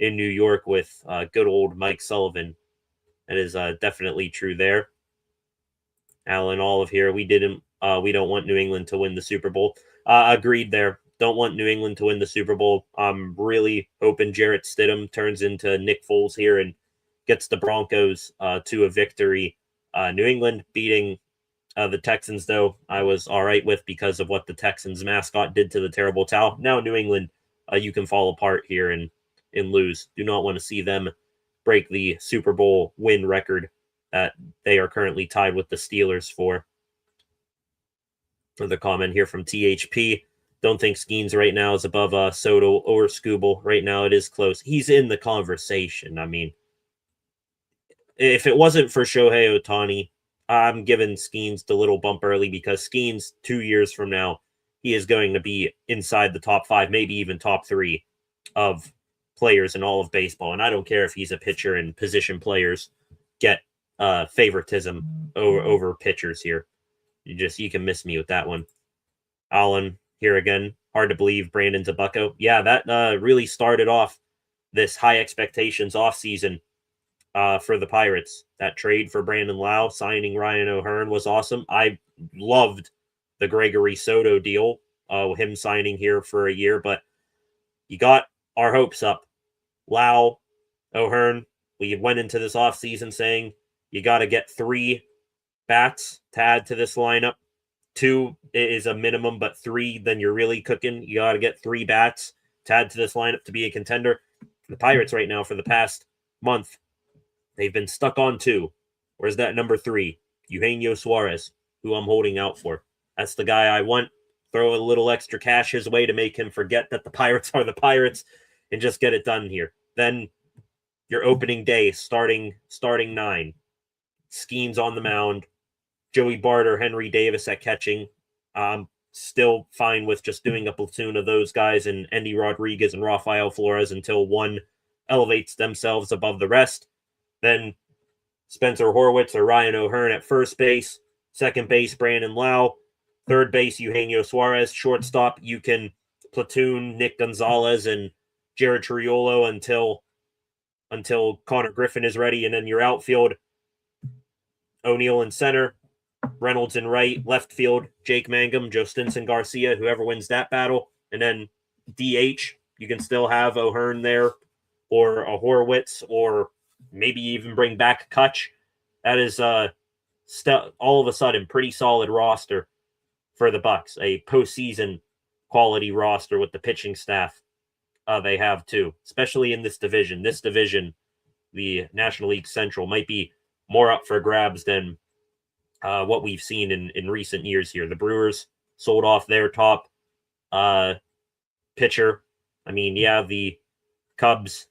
in New York with good old Mike Sullivan. That is definitely true there. Alan Olive here. We don't want New England to win the Super Bowl. Agreed there. Don't want New England to win the Super Bowl. I'm really hoping Jarrett Stidham turns into Nick Foles here and gets the Broncos to a victory. New England beating the Texans, though, I was all right with because of what the Texans mascot did to the terrible towel. Now New England, you can fall apart here and lose. Do not want to see them break the Super Bowl win record that they are currently tied with the Steelers for. The comment here from THP. Don't think Skeens right now is above Soto or Skubal. Right now it is close. He's in the conversation. I mean, if it wasn't for Shohei Ohtani, I'm giving Skeens the little bump early because Skeens 2 years from now, he is going to be inside the top 5, maybe even top 3 of players in all of baseball. And I don't care if he's a pitcher and position players get favoritism over pitchers here. You can miss me with that one. Alan here again. Hard to believe Brandon's a bucko. Yeah, that really started off this high expectations offseason for the Pirates. That trade for Brandon Lau, signing Ryan O'Hearn was awesome. I loved the Gregory Soto deal, him signing here for a year, but you got our hopes up. Lau, O'Hearn, we went into this offseason saying you got to get 3 bats to add to this lineup. 2 is a minimum, but 3, then you're really cooking. You got to get 3 bats to add to this lineup to be a contender. The Pirates right now for the past month, they've been stuck on 2. Where's that number 3? Eugenio Suarez, who I'm holding out for. That's the guy I want. Throw a little extra cash his way to make him forget that the Pirates are the Pirates and just get it done here. Then your opening day, starting 9. Skeens on the mound. Joey Barter, Henry Davis at catching. Still fine with just doing a platoon of those guys and Endy Rodriguez and Rafael Flores until one elevates themselves above the rest. Then Spencer Horwitz or Ryan O'Hearn at first base. Second base, Brandon Lau. Third base, Eugenio Suarez. Shortstop, you can platoon Nick Gonzalez and Jared Triolo until Connor Griffin is ready. And then your outfield, O'Neill in center, Reynolds in right, left field, Jake Mangum, Joe Stinson Garcia, whoever wins that battle. And then DH, you can still have O'Hearn there or a Horwitz or maybe even bring back Kutch. That is all of a sudden pretty solid roster for the Bucks, a postseason quality roster with the pitching staff they have too, especially in this division. This division, the National League Central, might be more up for grabs than what we've seen in recent years here. The Brewers sold off their top pitcher. I mean, yeah, the Cubs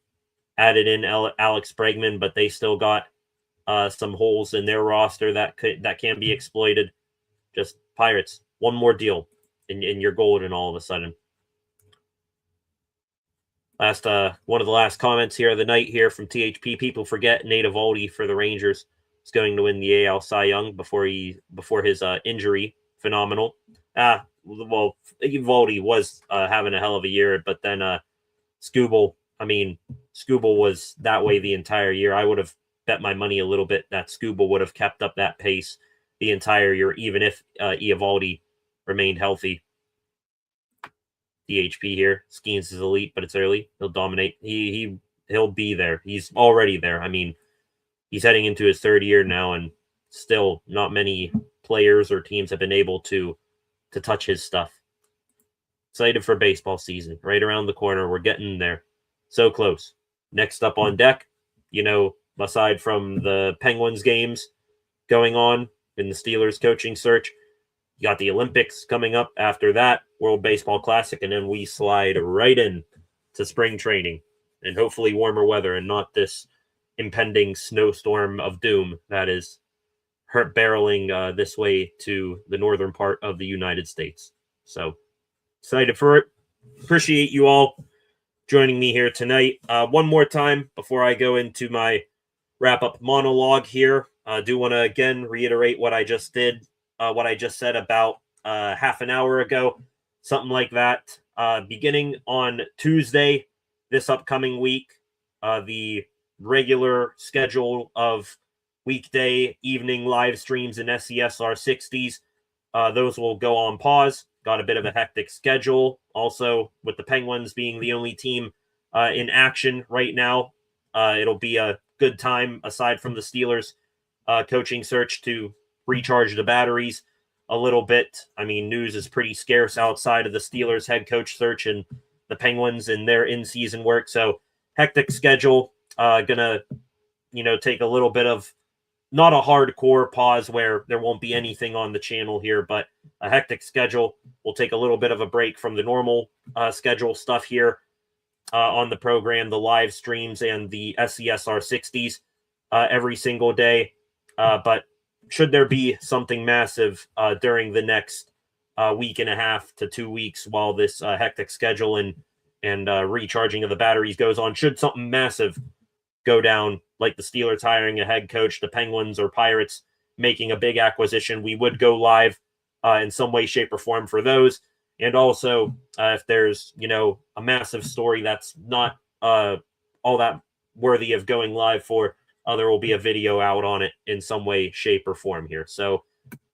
added in Alex Bregman, but they still got some holes in their roster that can be exploited. Just Pirates, one more deal, and you're golden all of a sudden. One of the last comments here of the night here from THP. People forget Nate Eovaldi for the Rangers is going to win the AL Cy Young before his injury. Phenomenal. Well, Eovaldi was having a hell of a year, but then Skubal was that way the entire year. I would have bet my money a little bit that Skubal would have kept up that pace the entire year, even if Eovaldi remained healthy. DHP here. Skeens is elite, but it's early. He'll dominate. He'll be there. He's already there. I mean, he's heading into his third year now, and still not many players or teams have been able to touch his stuff. Excited for baseball season. Right around the corner. We're getting there. So close. Next up on deck, aside from the Penguins games going on in the Steelers coaching search, you got the Olympics coming up after that, World Baseball Classic, and then we slide right in to spring training and hopefully warmer weather and not this impending snowstorm of doom that is barreling this way to the northern part of the United States. So excited for it. Appreciate you all joining me here tonight. One more time before I go into my wrap-up monologue here, I do want to again reiterate what I just did. What I just said about half an hour ago, something like that. Beginning on Tuesday, this upcoming week, the regular schedule of weekday evening live streams in SCSR 60s, those will go on pause. Got a bit of a hectic schedule. Also, with the Penguins being the only team in action right now, it'll be a good time, aside from the Steelers coaching search, to recharge the batteries a little bit. I mean, news is pretty scarce outside of the Steelers head coach search and the Penguins and their in-season work. So hectic schedule. Gonna, take a little bit of, not a hardcore pause where there won't be anything on the channel here, but a hectic schedule. We'll take a little bit of a break from the normal schedule stuff here on the program, the live streams and the SCSR 60s every single day. But should there be something massive during the next week and a half to 2 weeks while this hectic schedule and recharging of the batteries goes on, should something massive go down, like the Steelers hiring a head coach, the Penguins or Pirates making a big acquisition, we would go live in some way, shape, or form for those. And also, if there's, a massive story that's not all that worthy of going live for, there will be a video out on it in some way, shape, or form here. So,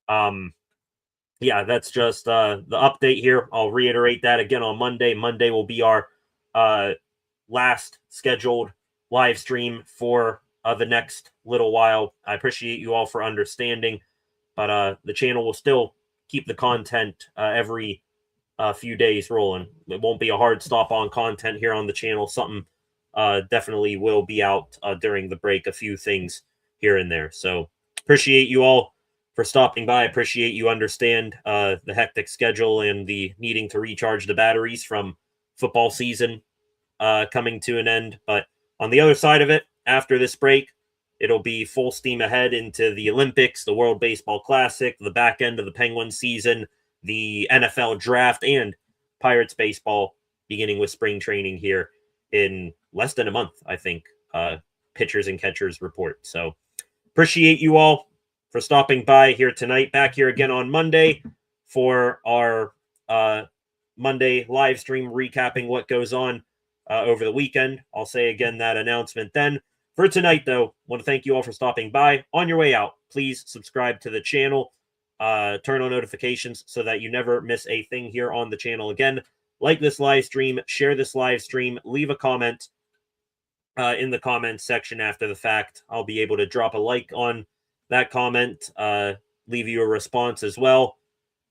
that's just the update here. I'll reiterate that again on Monday. Monday will be our last scheduled live stream for the next little while. I appreciate you all for understanding, but the channel will still keep the content every few days rolling. It won't be a hard stop on content here on the channel. Something definitely will be out during the break, a few things here and there. So appreciate you all for stopping by. Appreciate you understand the hectic schedule and the needing to recharge the batteries from football season coming to an end. But on the other side of it, after this break, it'll be full steam ahead into the Olympics, the World Baseball Classic, the back end of the Penguins season, the NFL draft, and Pirates baseball beginning with spring training here in less than a month, I think, pitchers and catchers report. So appreciate you all for stopping by here tonight. Back here again on Monday for our Monday live stream recapping what goes on over the weekend. I'll say again that announcement then. For tonight, though, I want to thank you all for stopping by. On your way out, please subscribe to the channel. Turn on notifications so that you never miss a thing here on the channel again. Like this live stream, share this live stream, leave a comment in the comments section after the fact. I'll be able to drop a like on that comment, leave you a response as well.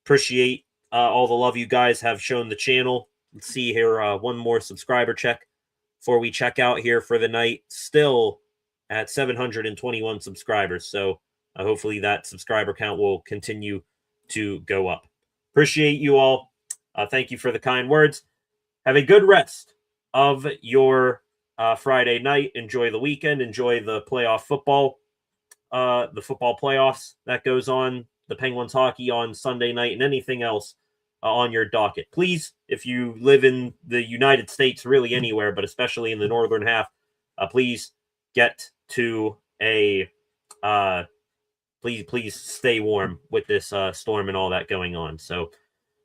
Appreciate all the love you guys have shown the channel. Let's see here, one more subscriber check before we check out here for the night. Still at 721 subscribers, so hopefully that subscriber count will continue to go up. Appreciate you all. Thank you for the kind words. Have a good rest of your Friday night. Enjoy the weekend. Enjoy the playoff football, the football playoffs that goes on, the Penguins hockey on Sunday night, and anything else on your docket. Please, if you live in the United States, really anywhere, but especially in the northern half, please get to a please stay warm with this storm and all that going on. So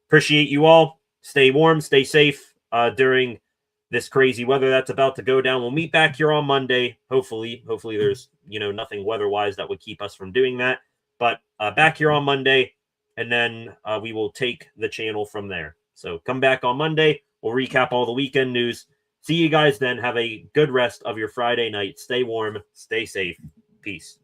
appreciate you all. Stay warm, stay safe during this crazy weather that's about to go down. We'll meet back here on Monday. Hopefully there's nothing weather-wise that would keep us from doing that. But back here on Monday, and then we will take the channel from there. So come back on Monday. We'll recap all the weekend news. See you guys then. Have a good rest of your Friday night. Stay warm, stay safe. Peace.